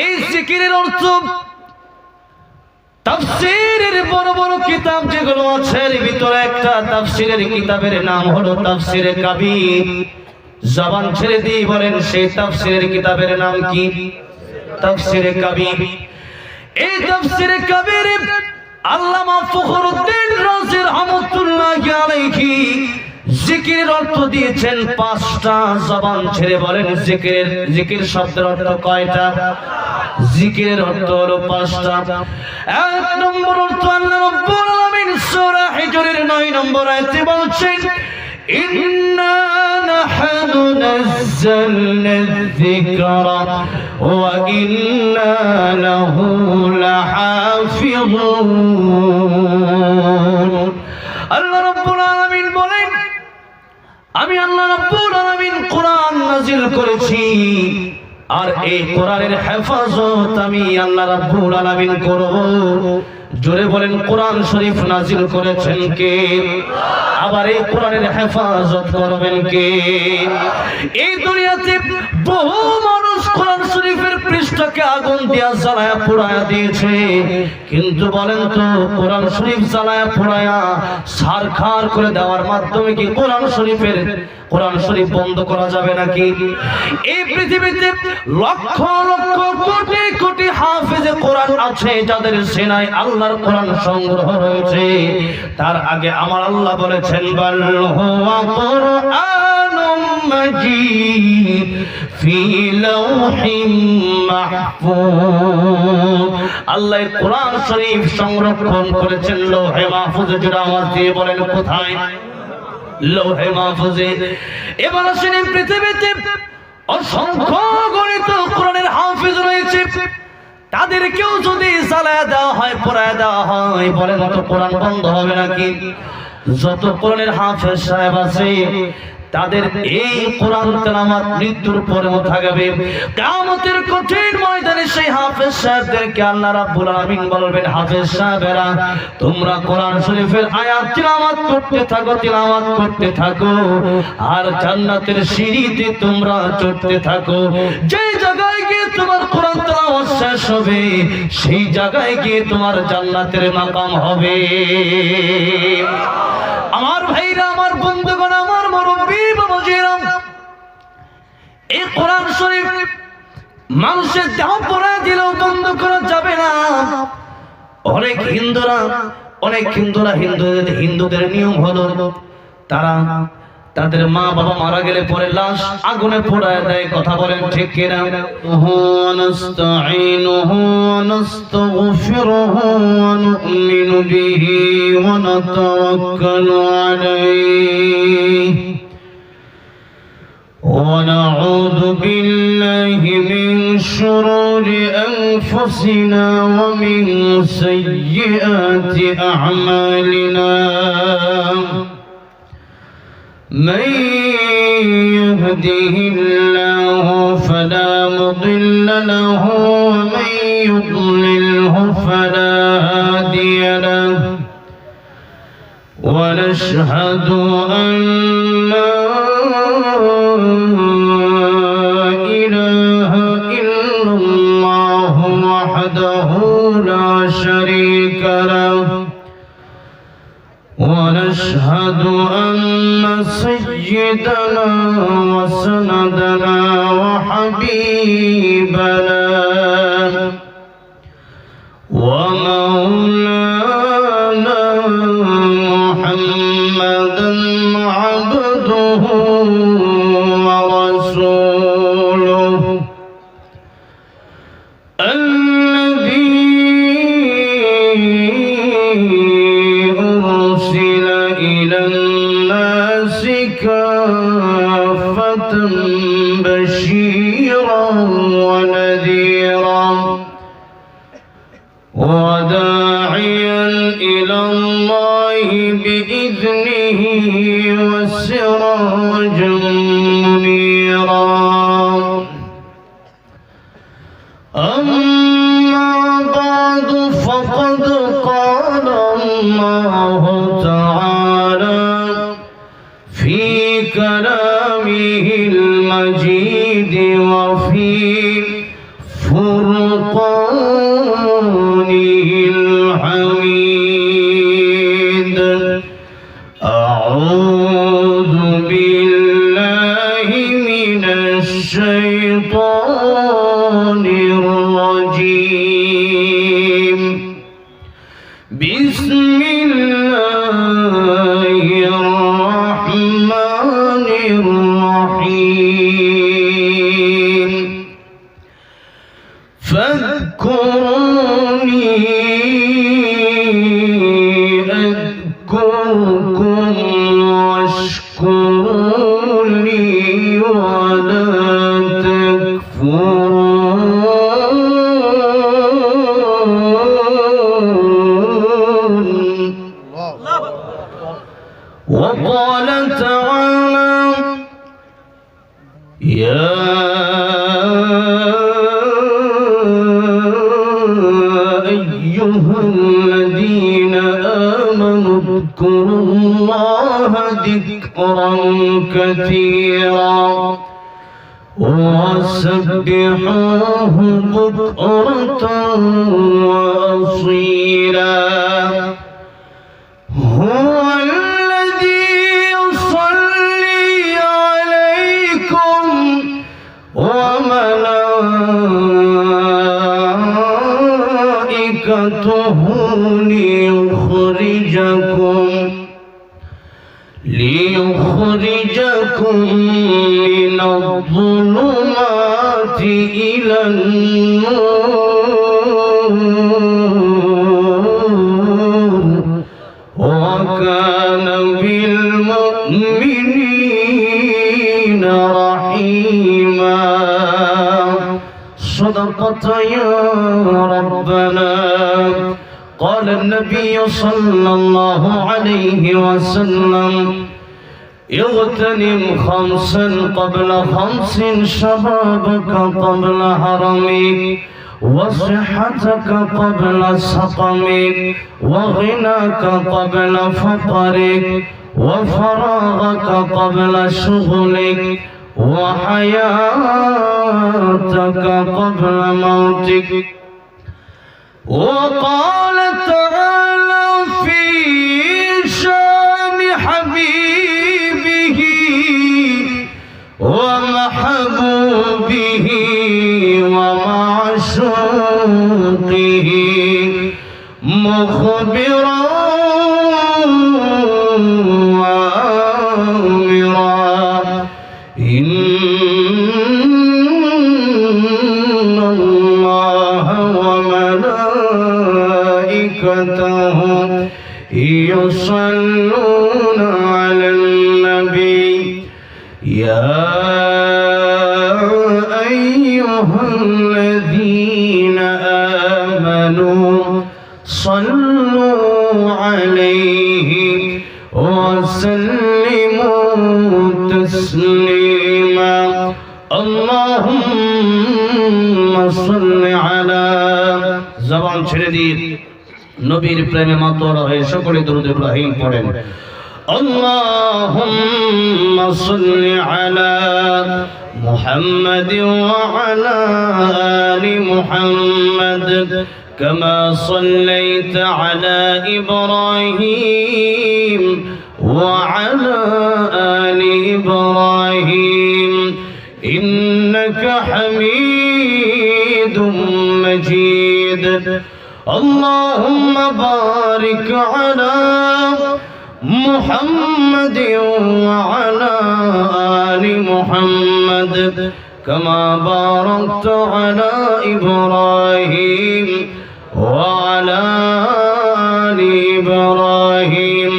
এই জিকিরের অর্থ তাফসীরের বড় বড় কিতাব যেগুলো আছে এর ভিতরে একটা তাফসীরের কিতাবের নাম হলো তাফসীরে কাবীর। জবান ছেড়ে দিয়ে বলেন সেই তাফসীরের কিতাবের নাম কি? তাফসীরে কাবীর। এই তাফসীরে কাবীর আল্লামা ফখরুদ্দীন রাজি রাহমাতুল্লাহি আলাইহি জিকিরের অর্থ দিয়েছেন 5টা। জবান ছেড়ে বলেন জিকির শব্দের অর্থ কয়টা? জিকিরের অর্থ হলো 5টা। 1 নম্বর অর্থ আল্লাহ রাব্বুল আলামিন সূরা হিজরের 9 নম্বর আয়াতে বলছেন ইন্না নাহনু নাযালনা যিকরা ওয়া ইন্না লাহু লাহাফিযুন। আল্লাহ রাব্বুল আলামিন বলেন আমি আল্লাহ রাব্বুল আলামিন কোরআন নাযিল করেছি আর এই কোরআনের হেফাজত আমি আল্লাহ রাব্বুল আলামিন করব। জোরে বলেন কোরআন শরীফ নাযিল করেছেন কে? আবার এই কোরআনের হেফাজত করবেন কে? এই দুনিয়াতে বহু মানুষ কোরআন শরীফের পৃষ্ঠাকে আগুন দিয়া জ্বালায়া পোড়ায়া দিয়েছে, কিন্তু বলেন তো কোরআন শরীফ জ্বালায়া পোড়ায়া ছারখার করে দেওয়ার মাধ্যমে কি কোরআন শরীফ বন্ধ করা যাবে নাকি? এই পৃথিবীতে লক্ষ লক্ষ কোটি কোটি হাফেজে কোরআন আছে যাদের সিনায় আল্লাহর কোরআন সংগ্রহ রয়েছে। তার আগে আমার আল্লাহ বলেছেন বাল হুয়া কুরআনুম মাজিদ ফি লাওহিম মাহফুজ। আল্লাহ কোরআন শরীফ সংরক্ষণ করেছেন লৌহে মাহফুজে। জোরে আওয়াজ দিয়ে বলেন কোথায়? লৌহে মাহফুজে। এবার আসেন পৃথিবীতে অসংখ্য গণিত কোরআনের হাফেজ রয়েছে, তাদেরকেও যদি জ্বালায়া দেওয়া হয় পোড়ায়া দেওয়া হয় বলেন তো কোরআন বন্ধ হবে নাকি? যত কোরআনের হাফেজ সাহেব আছে তাদের এই কোরআন তেলাওয়াত মৃত্যুর পরেও থাকবে। কিয়ামতের কঠিন ময়দানে সেই হাফেজ সাহেবদেরকে আল্লাহ রাব্বুল আলামিন বলবেন হাফেজ সাহেবেরা তোমরা কোরআন শরীফের আয়াত তেলাওয়াত করতে থাকো আর জান্নাতের সিঁড়িতে তোমরা চড়তে থাকো। যে জায়গায় গিয়ে তোমার কোরআন তেলাওয়াত শেষ হবে সেই জায়গায় গিয়ে তোমার জান্নাতের মাকাম হবে। আমার ভাইরা, আমার বন্ধুগণ, আমার মুরব্বী বাবাজিরা, এই কোরআন শরীফ মানুষের দেহ পড়া দিলেও বন্ধ করা যাবে না। অনেক হিন্দুদের নিয়ম হলো তারা তাদের মা বাবা মারা গেলে পরে লাশ আগুনে পোড়ায় দেয়। কথা বলেন ঠিক কিনা? নাস্তাঈনুহু ওয়া নাস্তাগফিরুহু ওয়া নু'মিনু বিহি ওয়া নাতাওয়াক্কালু আলাইহি ওয়া নাউযু বিল্লাহি মিন শুরুরি আনফুসিনা ওয়া মিন সাইয়্যাতি আ'মালিনা। من يهده الله فلا مضل له ومن يضلله فلا هادي له ونشهد أن لا إله إلا الله وحده لا شريك له ونشهد أن سيدنا وسندنا وحبيبنا ومولانا محمدا عبده ورسوله كافة بشيرا ونذيرا وداعيا إلى الله بإذنه وسراجا منيرا. أما بعد فقد قال الله تعالى في كلامه المجيد وفي فرقانه الحميد أعوذ بالله من الشيطان الرجيم بسم الله الرحمن الرحيم فاذكروني أذكركم واشكروا لي ولا تكفرون. وقال تعالى يا أيها الذين آمنوا اذكروا الله ذكرا كثيرا وسبحوه بكرة وأصيلا هو الذي يصلي عليكم وملائكته ليخرجكم من الظلمات إلى النور وكان بالمؤمنين رحيما. صدقت يا ربنا. قال النبي صلى الله عليه وسلم اغتنم خمسا قبل خمس شبابك قبل هرمك وصحتك قبل سقمك وغناك قبل فقرك وفراغك قبل شغلك وحياتك قبل موتك. وقال تعالى في شان حبيبه ومحبوبه ومعشوقه مخبرا وآمرا إن الله وملائكته يصلون على النبي يا أيها الذين آمنوا صلوا عليه وسلموا تسليما. اللهم صل على زبان ছেড়ে দিয়ে নবীর প্রেমে মাতোয়ারা হয়ে সকলে দরুদ ইব্রাহিম পড়েন। اللهم صل على محمد وعلى آل محمد كما صليت على إبراهيم وعلى آل إبراهيم إنك حميد مجيد. اللهم بارك على محمد وعلى آل محمد كما باركت على إبراهيم وعلى آل إبراهيم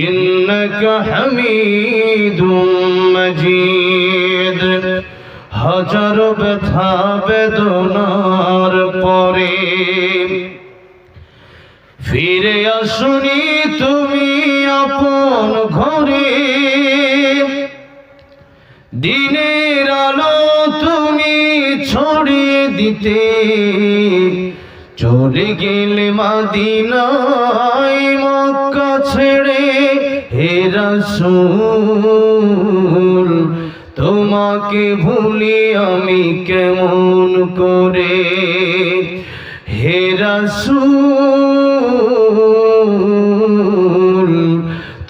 إنك حميد مجيد. হাজার ব্যথা বেদনার পরে ফিরে আসুনি তুমি আপন ঘরে, দিনের আলো তুমি ছড়িয়ে দিতে চলে গেলে মদিনায় মক্কা ছেড়ে। হে রাসূল তোমাকে ভুলি আমি কেমন করে হে রাসূল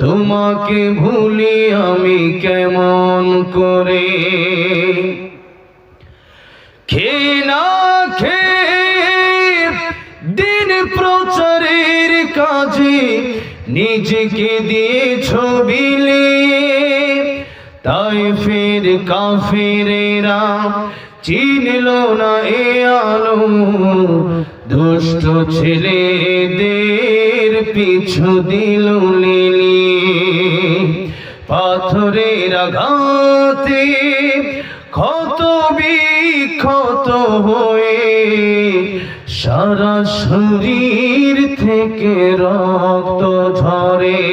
তোমাকে ভুলি আমি কেমন করে খেয়ে না খেয়ে দিন প্রচারের কাজে নিজেকে দিয়েছ বিলিয়ে তাই ফের কাফেরেরা চিনল না এ আলো দুষ্ট ছেলেদের পিছু দিল লিলিয়ে পাথরের আঘাতে ক্ষত বিক্ষত হয়ে সারা শরীর থেকে রক্ত ঝরে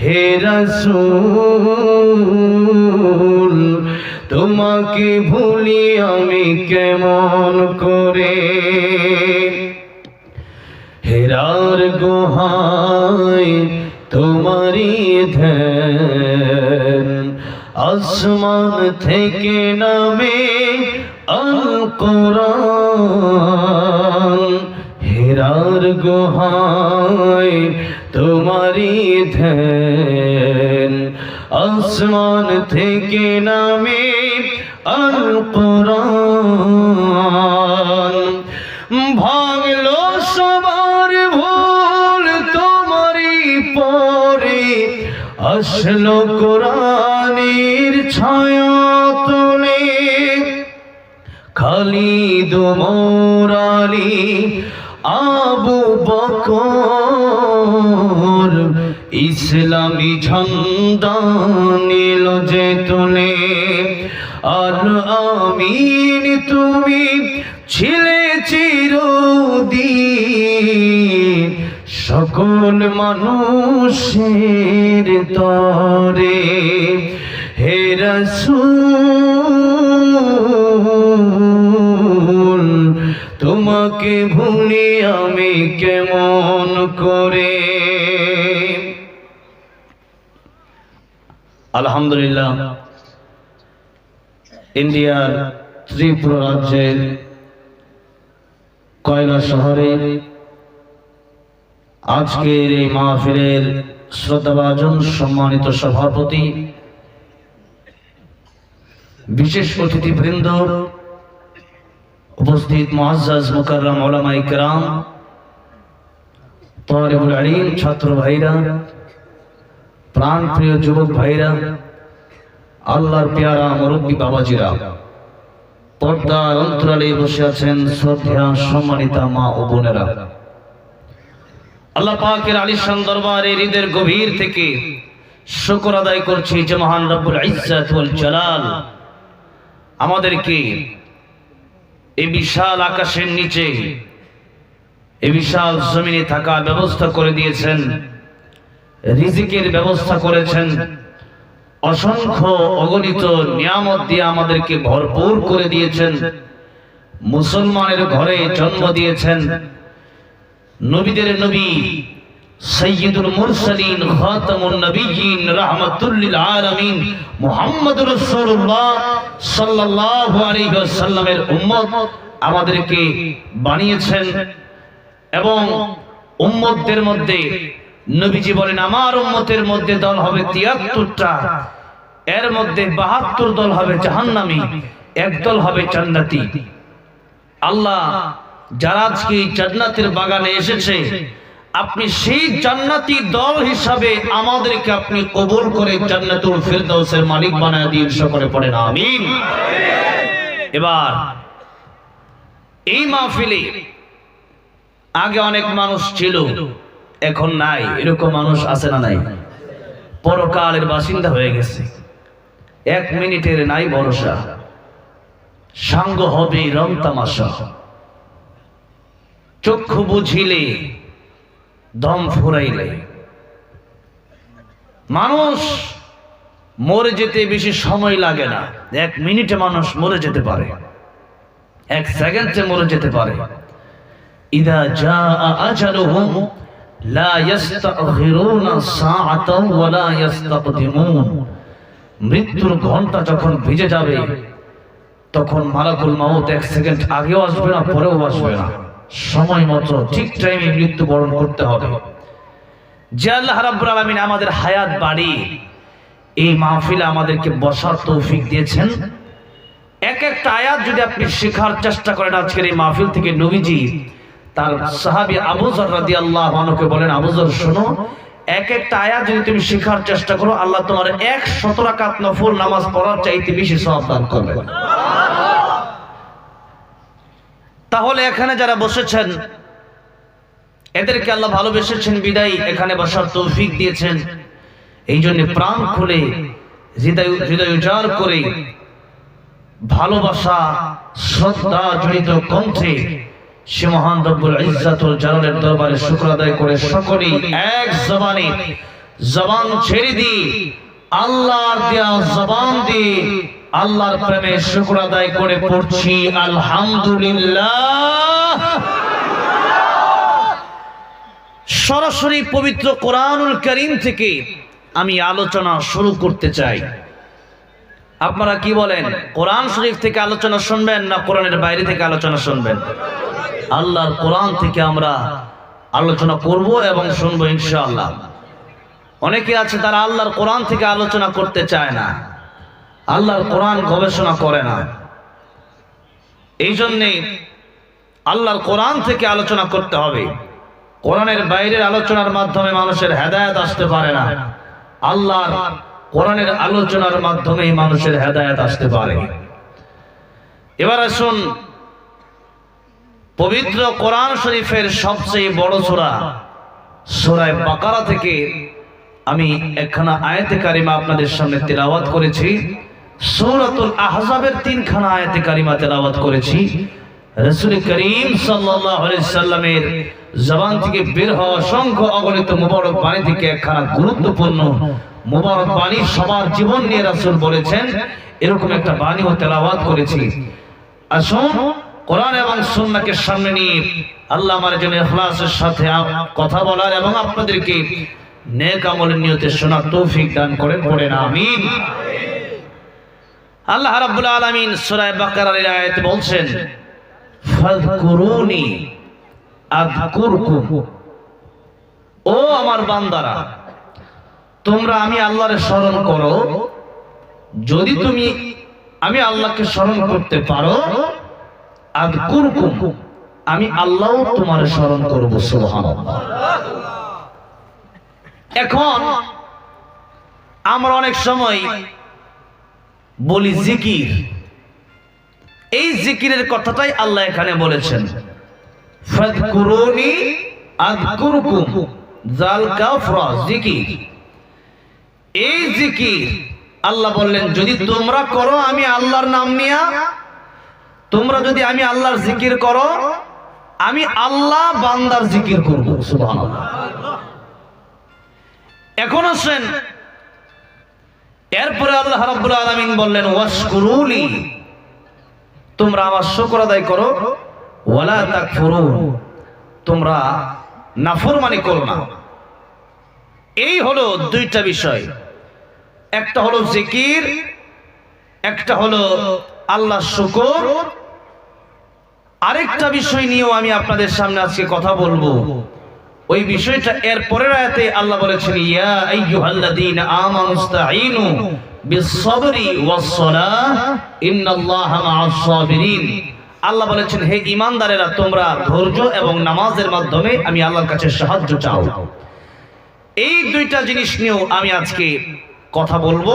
হে রাসূল তোমাকে ভুলি আমি কেমন করে হেরার গুহায় তোমারি ধ্যান আসমান থেকে নামে আল কোরআন হেরার গুহায় তোমারি ধ্যান আসমান থেকে নামে আল কোরআন ভাঙলো সবার ভুল তোমারি পরে আসলো কোরআনের ছায়া তলে খালিদ ওমর আলী আবু বকর ইসলামী ঝান্ডা নিল যে তোলে আর আমিন তুমি ছিলে চিরদিন সকল মানুষের তরে হে রাসূল তোমাকে ভুলি আমি কেমন করে আলহামদুলিল্লাহ ইন্ডিয়ার ত্রিপুরা রাজ্যের কয়লা শহরে আজকের এই মাহফিলের শ্রদ্ধাভাজন সম্মানিত সভাপতি বিশেষ অতিথিবৃন্দ উপস্থিত মুআজ্জাজ মুকাররম উলামায়ে কিরাম তালিবুল ইলম ছাত্র ভাইরা প্রাণপ্রিয় যুবক ভাইরা আল্লাহর পেয়ারা মুরব্বী বাবাজিরা পর্দার অন্তরালে বসে আছেন শ্রদ্ধা সম্মানিতা মা ও বোনেরা আল্লাহ পাকের আলিশান দরবারে হৃদয়ের গভীর থেকে শুকর আদায় করছি যে মহান রব্বুল ইজ্জত ওয়াল জালাল আমাদেরকে এই বিশাল আকাশের নিচে এই বিশাল জমিনে থাকার ব্যবস্থা করে দিয়েছেন রিজিকের ব্যবস্থা করেছেন অসংখ্য অগণিত নিয়ামত দিয়ে আমাদেরকে ভরপুর করে দিয়েছেন মুসলমানের ঘরে জন্ম দিয়েছেন নবীদের নবী সাইয়্যিদুল মুরসালিন খাতামুন নবিয়্যিন রাহমাতুল লিল আলামিন মুহাম্মদুর রাসূলুল্লাহ সাল্লাল্লাহু আলাইহি ওয়াসাল্লামের উম্মত আমাদেরকে বানিয়েছেন এবং উম্মতদের মধ্যে নবীজি বলেন আমার উম্মতের মধ্যে দল হবে ৭৩টা এর মধ্যে ৭২ দল হবে জাহান্নামী এক দল হবে জান্নাতি আল্লাহ যারা আজকে জান্নাতের বাগানে এসেছে আপনি সেই জান্নাতি দল হিসাবে আমাদেরকে আপনি কবুল করে জান্নাতুল ফিরদাউসের মালিক বানায় দিন সকলে পড়েন আমিন এবার এই মাহফিলে আগে অনেক মানুষ ছিল এখন নাই এরকম মানুষ আছে না নাই পরকালের বাসিন্দা হয়ে গেছে 1 মিনিটের নাই ভরসা সাঙ্গ হবে রং তামাশা চক্ষু বুঝিলে দম ফুরাইলে মানুষ মরে যেতে বেশি সময় লাগে না 1 মিনিটে মানুষ মরে যেতে পারে 1 সেকেন্ডে মরে যেতে পারে ইদা জাআ আজালুহুম লা ইস্তাখিরুনা সাআতান ওয়া লা ইস্তাকদিমুন মৃত্যুর ঘন্টা যখন ভিজে যাবে তখন মালাকুল মাউত 1 সেকেন্ড আগেও আসবে না, পরেও আসবে না, সময় মতো ঠিক টাইমে মৃত্যুবরণ করতে হবে। যে আল্লাহ রাব্বুল আলামিন আমাদের হায়াত বাড়ি এই মাহফিলে আমাদেরকে বসার তৌফিক দিয়েছেন। এক একটা আয়াত যদি আপনি শেখার চেষ্টা করেন, আজকের এই মাহফিল থেকে নবীজি তার সাহাবী আবু যর রাদিয়াল্লাহু আনহুকে বলেন, আবু যর শোনো, এক একটা আয়াত যদি তুমি শেখার চেষ্টা করো, আল্লাহ তোমার 100 রাকাত নফল নামাজ পড়ার চাইতে বেশি সওয়াব দান করবেন। তাহলে এখানে যারা বসেছেন এদেরকে আল্লাহ ভালোবেসেছেন বিদায় এখানে বসার তৌফিক দিয়েছেন। এই জন্য প্রাণ খুলে হৃদয় উজাড় করে ভালোবাসা শ্রদ্ধা জড়িত কণ্ঠে সে মহান রব্বুল ইজ্জাতুল জালালের দরবারে শুকর আদায় করে সকলেই এক জবানে জবান ছেড়ে দিয়ে আল্লাহর দেয়া জবান দিয়ে আল্লাহর প্রেমে শুকর আদায় করে পড়ছি আলহামদুলিল্লাহ। সরাসরি পবিত্র কোরআনুল কারীম থেকে আমি আলোচনা শুরু করতে চাই। আপনারা কি বলেন, কোরআন শরীফ থেকে আলোচনা শুনবেন না কোরআনের বাইরে থেকে আলোচনা শুনবেন? আল্লাহর কোরআন থেকে আমরা আলোচনা করব এবং শুনবো ইনশাআল্লাহ। অনেকে আছে তারা আল্লাহর কোরআন থেকে আলোচনা করতে চায় না, আল্লাহর কোরআন গবেষণা করে না। এই জন্যে আল্লাহর কোরআন থেকে আলোচনা করতে হবে। কোরআনের বাইরের আলোচনার মাধ্যমে মানুষের হেদায়েত আসতে পারে না, আল্লাহর কোরআনের আলোচনার মাধ্যমে মানুষের হেদায়েত আসতে পারে। এবার আসুন, পবিত্র কোরআন শরীফের সবচেয়ে বড় সূরা সূরা বাকারা থেকে আমি একখানা আয়াতে কারিমা আপনাদের সামনে তেলাওয়াত করেছি। সূরাতুল আহজাবের 3খানা আয়াতে কারিমা তেলাওয়াত করেছি। রাসূল করিম সাল্লাল্লাহু আলাইহি সাল্লামের জবান থেকে বের হওয়া অসংখ্য অগণিত মুবারক বাণী থেকে একখানা গুরুত্বপূর্ণ মুবারক বাণী সবার জীবন নিয়ে রাসূল বলেছেন, এরকম একটা বাণীও তেলাওয়াত করেছি। আসুন কোরআন এবং সুন্নাহকে সামনে নিয়ে আল্লাহ আমাদের জন্য ইখলাসের সাথে কথা বলার এবং আপনাদেরকে নেক আমলের নিয়তে শোনার তৌফিক দান করেন, পড়েন আমিন। আল্লাহ রাব্বুল আলামিন সূরা বাকারার আয়াতে বলছেন, ফাযকুরুনি আযকুরকুম, ও আমার বান্দারা তোমরা আমি আল্লাহরে স্মরণ করো, যদি তুমি আমি আল্লাহকে স্মরণ করতে পারো, আযকুরকুম আমি আল্লাহও তোমার স্মরণ করব। সুবহানাল্লাহ। এখন আমরা অনেক সময় বলি জিকির, এই জিকিরের কথাটাই আল্লাহ এখানে বলেছেন, ফাযকুরুনি আযকুরকুম, জাল কাফরা জিকির। এই জিকির আল্লাহ বললেন যদি তোমরা করো আমি আল্লাহর নাম নিয়া, তোমরা যদি আমি আল্লাহর জিকির করো, আমি আল্লাহ বান্দার জিকির করব। সুবহানাল্লাহ। এখন আসেন, এরপরে আল্লাহ রাব্বুল আলামিন বললেন, ওয়াশকুরুলি, তোমরা আমার শুকর আদায় করো, ওয়ালা তাকফুরুন, তোমরা নাফরমানি করো না। এই হলো দুইটা বিষয়, একটা হলো জিকির, একটা হলো আল্লাহর শুকর। আরেকটা বিষয় নিয়েও আমি আপনাদের সামনে আজকে কথা বলবো। ওই বিষয়টা এর পরের আয়াতে আল্লাহ বলেছেন, ইয়া আইয়ুহাল্লাযীনা আমানুস্তাঈনু বিস-সাবরি ওয়াস-সালাহ ইন্নাল্লাহা মা'আস সাবিরিন। আল্লাহ বলেছেন, হে ঈমানদারেরা তোমরা ধৈর্য এবং নামাজের মাধ্যমে আমি আল্লাহর কাছে সাহায্য চাও। এই দুইটা জিনিস নিয়েও আমি আজকে কথা বলবো।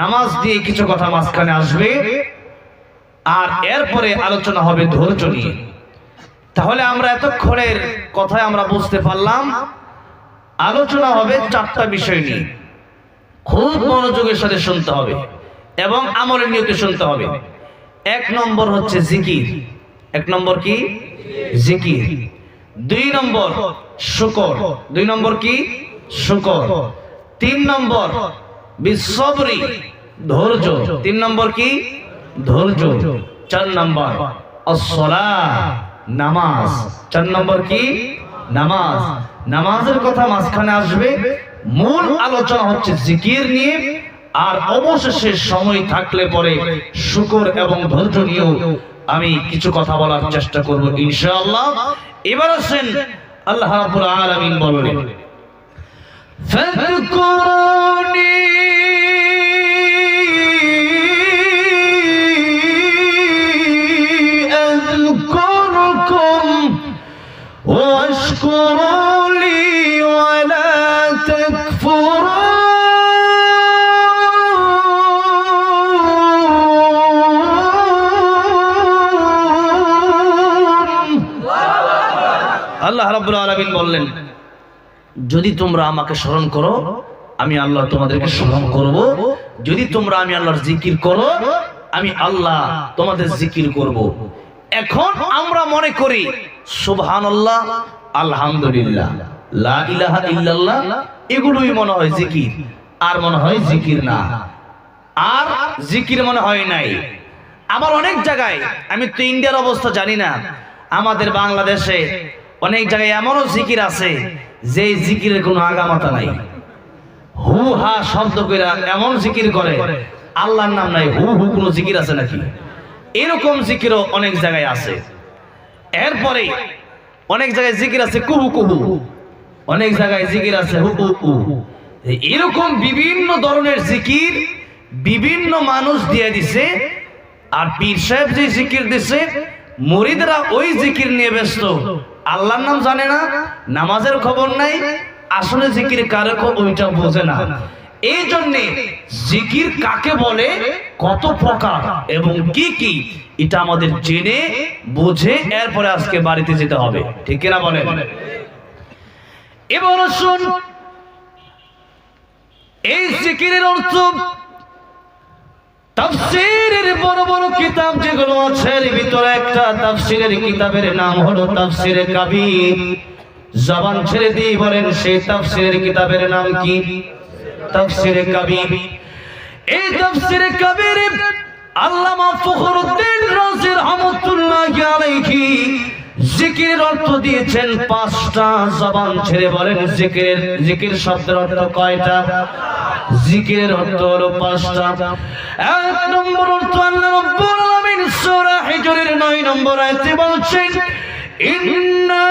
নামাজ দিয়ে কিছু কথা মাঝখানে আসবে, আর এরপরে আলোচনা হবে ধৈর্য নিয়ে। তাহলে আমরা এতক্ষণের কথায় আমরা বুঝতে পারলাম আলোচনা হবে 4টা বিষয় নিয়ে। খুব মনোযোগের সাথে শুনতে হবে এবং আমলের নিয়তে শুনতে হবে। 1 নম্বর হচ্ছে জিকির। 1 নম্বর কি? জিকির। 2 নম্বর শুকর। 2 নম্বর কি? শুকর। 3 নম্বর বিসবরি, ধৈর্য। 3 নম্বর কি? ধৈর্য। 4 নম্বর as-সালাহ, নামাজ। 4 নম্বর কি? নামাজ। নামাজের কথা মাঝখানে আসবে, মূল আলোচনা হচ্ছে জিকির নিয়ে, আর অবশেষে সময় থাকলে পরে শুকর এবং ধৈর্য নিয়েও আমি কিছু কথা বলার চেষ্টা করব ইনশাআল্লাহ। এবার আসেন আল্লাহ রাব্বুল আলামিন বলেন, ফাযকুরুনি আযকুরকুম ওয়াশকুরু লি ওয়া লা তাকফুরুন। আল্লাহ রাব্বুল আলামিন বললেন, যদি তোমরা আমাকে স্মরণ করো আমি আল্লাহ তোমাদেরকে স্মরণ করব, যদি তোমরা আমি আল্লাহর জিকির করো আমি আল্লাহ তোমাদের জিকির করব। এখন আমরা মনে করি সুবহানাল্লাহ, আলহামদুলিল্লাহ, লা ইলাহা ইল্লাল্লাহ এগুলোই মনে হয় জিকির, আর মনে হয় জিকির না, আর জিকির মনে হয় নাই। আবার অনেক জায়গায়, আমি তো ইন্ডিয়ার অবস্থা জানি না, আমাদের বাংলাদেশে অনেক জায়গায় এমনও জিকির আছে যে জিকিরের কোনো আগামাতা নাই, হু হা শব্দ করে এমন জিকির করে, আল্লাহর নাম নাই, হু হু কোনো জিকির আছে নাকি? এরকম জিকিরও অনেক জায়গায় আছে। এরপরে অনেক জায়গায় জিকির আছে কুহু কুহু, অনেক জায়গায় জিকির আছে হু হু হু। এরকম বিভিন্ন ধরনের জিকির বিভিন্ন মানুষ দিয়ে দিছে, আর পীর সাহেব যে জিকির দিছে মুরিদরা ওই জিকির নিয়ে ব্যস্ত, আল্লাহর নাম জানে না, নামাজের খবর নাই, আসলে জিকির কারে ওইটা বোঝে না। এই জন্যে জিকির কাকে বলে, কত প্রকার এবং কি কি, এটা আমাদের জেনে বুঝে এরপরে আজকে বাড়িতে যেতে হবে, ঠিক কিনা বলেন? এবার শুন, এই জিকিরের অর্থ তাফসীরের বড় বড় কিতাব যেগুলো আছে এর ভিতরে একটা তাফসীরের কিতাবের নাম হলো তাফসীরে কাবীর। জবান ছেড়ে দিয়ে বলেন সেই তাফসীরের কিতাবের নাম কি? তাফসীরে কাবীর। এই তাফসীরে কাবীরে আল্লামা ফখরুদ্দীন রাজি রাহমাতুল্লাহি আলাইহি জিকিরের অর্থ দিয়েছেন পাঁচটা। জবান ছেড়ে বলেন জিকির শব্দের অর্থ কয়টা? জিকিরের অর্থ হলো পাঁচটা। এক নম্বর অর্থ আল্লাহ রাব্বুল আলামিন সূরা হিজরের 9 নম্বর আয়াতে বলছেন, ইন্না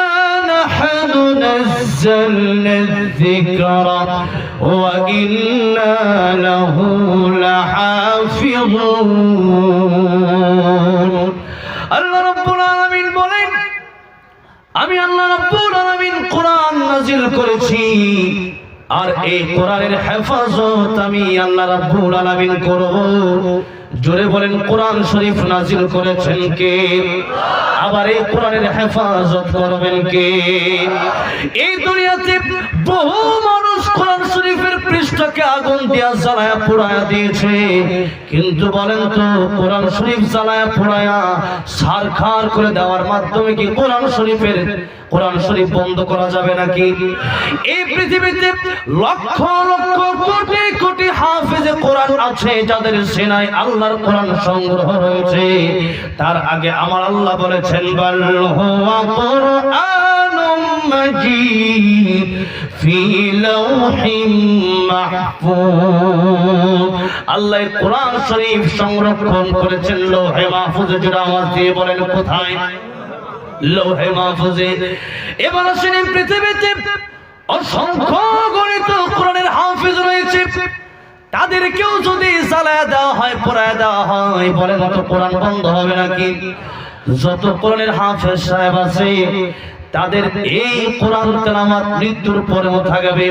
নাহনু নাযালনা যিকরা ওয়া ইন্না লাহু লাহাফিযুন। আল্লাহ রাব্বুল আলামিন বলেন, আমি আল্লাহ রাব্বুল আলামিন কোরআন নাযিল করেছি, আর এই কোরআনের হেফাজত আমি আল্লাহ রাব্বুল আলামিন করব। জোরে বলেন কোরআন শরীফ নাযিল করেছেন কে? আবার এই কোরআনের হেফাজত করবেন কে? এই দুনিয়াতে বহু মানুষ কোরআন শরীফের পৃষ্ঠাকে আগুন দিয়া জ্বালায়া পোড়ায়া দিয়েছে, কিন্তু বলেন তো কোরআন শরীফ জ্বালায়া পোড়ায়া ছারখার করে দেওয়ার মাধ্যমে কি কোরআন শরীফ বন্ধ করা যাবে নাকি? এই পৃথিবীতে লক্ষ লক্ষ কোটি কোটি হাফেজে কোরআন আছে যাদের সিনায় আল্লাহর কোরআন সংগ্রহ রয়েছে। তার আগে আমার আল্লাহ বলেছেন, বাল হুয়া কুরআনুম মাজিদ ফি লাওহিম মাহফুজ। আল্লাহ কোরআন শরীফ সংরক্ষণ করেছেন লৌহে মাহফুজে। জোরে আওয়াজ দিয়ে বলেন কোথায়? লৌহে মাহফুজে। এবার আসেন পৃথিবীতে অসংখ্য গণিত কোরআনের হাফেজ রয়েছে, তাদেরকেও যদি জ্বালায়া দেওয়া হয়, পোড়ায়া দেওয়া হয়, বলেন তো কোরআন বন্ধ হবে নাকি? যত কোরআনের হাফেজ সাহেব আছে তাদের এই কোরআন তেলাওয়াত মৃত্যুর পরেও থাকবে।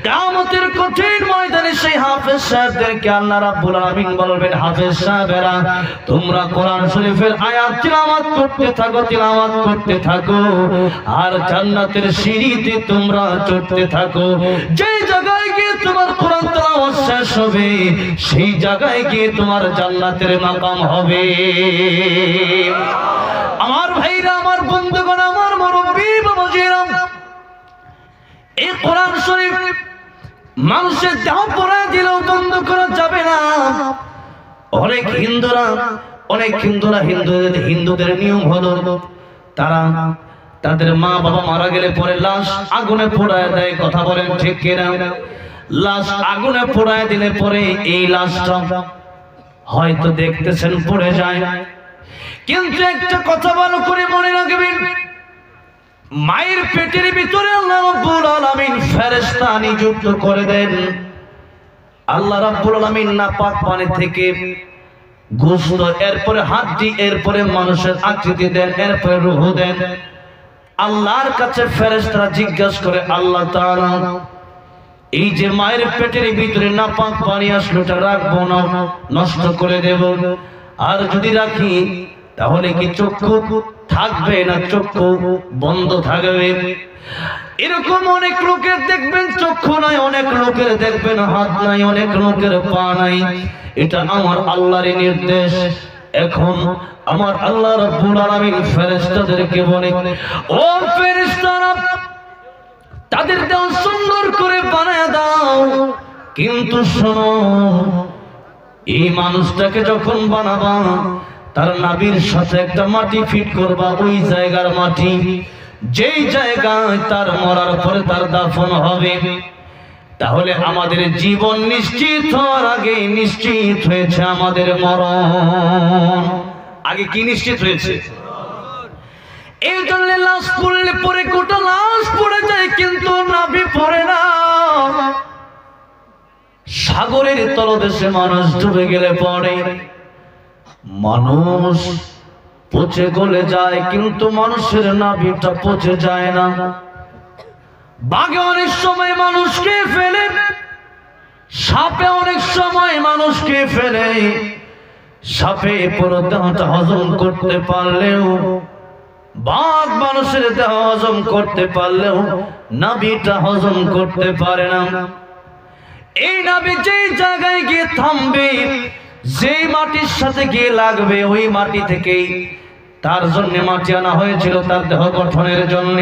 কিয়ামতের কঠিন ময়দানে সেই হাফেজ সাহেবদেরকে আল্লাহ রাব্বুল আলামিন বলবেন, হাফেজ সাহেবেরা তোমরা কোরআন শরীফের আয়াত তেলাওয়াত করতে থাকো, আর জান্নাতের সিঁড়িতে তোমরা চড়তে থাকো। যে জায়গায় গিয়ে তোমার কোরআন তেলাওয়াত শেষ হবে সেই জায়গায় গিয়ে তোমার জান্নাতের মাকাম হবে। আমার ভাইরা, আমার বন্ধুগণ, আমার মুরব্বী বাবাজিরা, এই কোরআন শরীফ মানুষের দেহ পড়ায় দিলেও বন্ধ করা যাবে না। অনেক হিন্দুদের নিয়ম হলো তারা তাদের মা বাবা মারা গেলে পরে লাশ আগুনে পোড়ায় দেয়। কথা বলেন ঠিক কিনা? লাশ আগুনে পোড়ায় দিলে পরে এই লাশটা হয়তো দেখতেছেন পড়ে যায়, কিন্তু একটা কথা ভালো করে মনে রাখবেন, মায়ের পেটের ভিতরে আল্লাহ রাব্বুল আলামিন ফেরেশতা নিযুক্ত করে দেন। আল্লাহ রাব্বুল আলামিন নাপাক পানি থেকে গোশত, এরপরে হাড্ডি, এরপরে মানুষের আকৃতি দেন, এরপরে রূহ দেন। আল্লাহর কাছে ফেরেশতারা জিজ্ঞাসা করে, আল্লাহ তাআলা এই যে মায়ের পেটের ভিতরে নাপাক পানি আসলো, এটা রাখবো না, নষ্ট করে দেব? আর যদি রাখি তাহলে কি চক্ষু থাকবে না চক্ষু বন্ধ থাকবে? এরকম অনেক লোকের দেখবেন চক্ষু নাই, অনেক লোকের দেখবেন হাত নাই, অনেক লোকের পা নাই। এটা আমার আল্লাহর নির্দেশ। এখন আমার আল্লাহ রাব্বুল আলামিন ফেরেশতাদেরকে বলে, ও ফেরেশতারা, তাদের দেহ সুন্দর করে বানায় দাও, কিন্তু শোনো, এই মানুষটাকে যখন বানাবা তার নাভির সাথে একটা মাটি ফিট করবা, ওই জায়গার মাটি যেই জায়গায় তার মরার পরে তার দাফন হবে। তাহলে আমাদের জীবন নিশ্চিত হওয়ার আগে নিশ্চিত হয়েছে আমাদের মরণ। আগে কি নিশ্চিত হয়েছে? এই জন্য লাশ পড়লে পরে গোটা লাশ পড়ে যায়, কিন্তু নাভি পড়ে না। সাগরের তলদেশে মানুষ ডুবে গেলে পড়ে মানুষ পচে গলে যায়, কিন্তু মানুষের নাভিটা পচে যায় না। বাঘে অনেক সময় মানুষকে ফেলে, সাপে অনেক সময় মানুষকে ফেলে। সাপে পুরো দেহটা হজম করতে পারলেও, বাঘ মানুষের দেহ হজম করতে পারলেও নাভিটা হজম করতে পারে না। এই নাভি যেই জায়গায় গিয়ে থামবে, যেই মাটির সাথে গিয়ে লাগবে, ওই মাটি থেকেই তার জন্য মাটি আনা হয়েছিল তার দেহ গঠনের জন্য।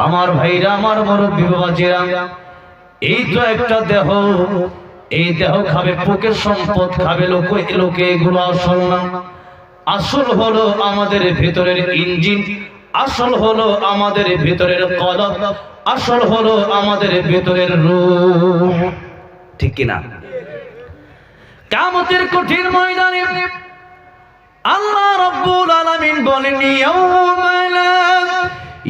আমার ভাইরা, আমার মুরব্বী বাবাজিরা, এই তো একটা দেহ, এই দেহ খাবে পোকের সম্পদ, খাবে লোকে, এগুলো আসল না। আসল হলো আমাদের ভিতরের ইঞ্জিন, আসল হলো আমাদের ভিতরের কলব, আসল হলো আমাদের ভিতরের রূহ। ঠিক কিনা? কিয়ামতের কঠিন ময়দানে আল্লাহ রাব্বুল আলামিন বলেন, ইয়াউমা লা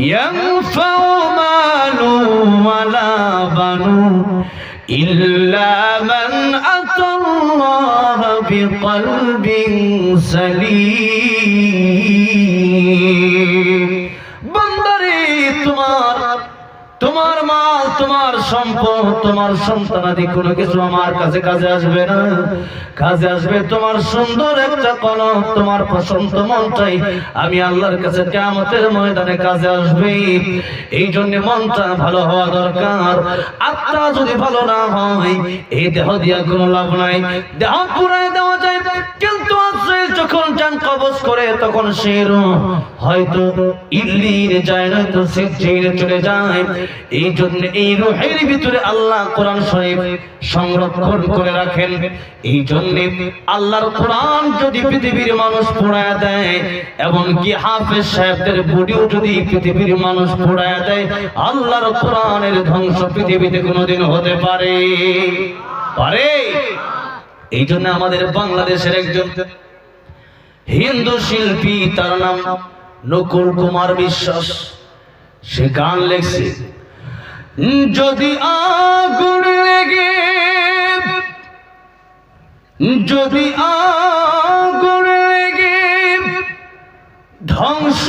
ইয়ানফাউ মালুন ওয়ালা বানুন ইল্লা মান আতাল্লাহা বিকলবিন সালিম। বান্দারে, তোমার মাল, তোমার সম্পদ, তোমার সন্তানাদি কোনো কিছু আমার কাছে কাজে আসবে না। কাজে আসবে তোমার সুন্দর একটা কলম, তোমার পছন্দ মনটাই আমি আল্লাহর কাছে কিয়ামতের ময়দানে কাজে আসবে। এই জন্য মনটা ভালো হওয়া দরকার। আত্মা যদি ভালো না হয়, এই দেহ দিয়া কোনো লাভ নাই। দেহ পুরাই দেওয়া যায়, কিন্তু যখন জান কবজ করে তখন সে হয়তো ইল্লিনে যায় না, তো সিজ্জিনে চলে যায়। এই জন্য এই রূহের ভিতরে আল্লাহ কোরআন শরীফ সংরক্ষণ করে রাখেন। এই জন্য আল্লাহর কোরআন যদি পৃথিবীর মানুষ পড়ায় দেয়, এবং কি হাফেজ সাহেবদের বডিও যদি পৃথিবীর মানুষ পড়ায় দেয়, আল্লাহর কোরআনের ধ্বংস পৃথিবীতে কোনোদিন হতে পারে? এই জন্য আমাদের বাংলাদেশের একজন হিন্দু শিল্পী, তার নাম নকুল কুমার বিশ্বাস, সে গান লেখছে, যদি আগুন লেগে, যদি আগুন লেগে ধ্বংস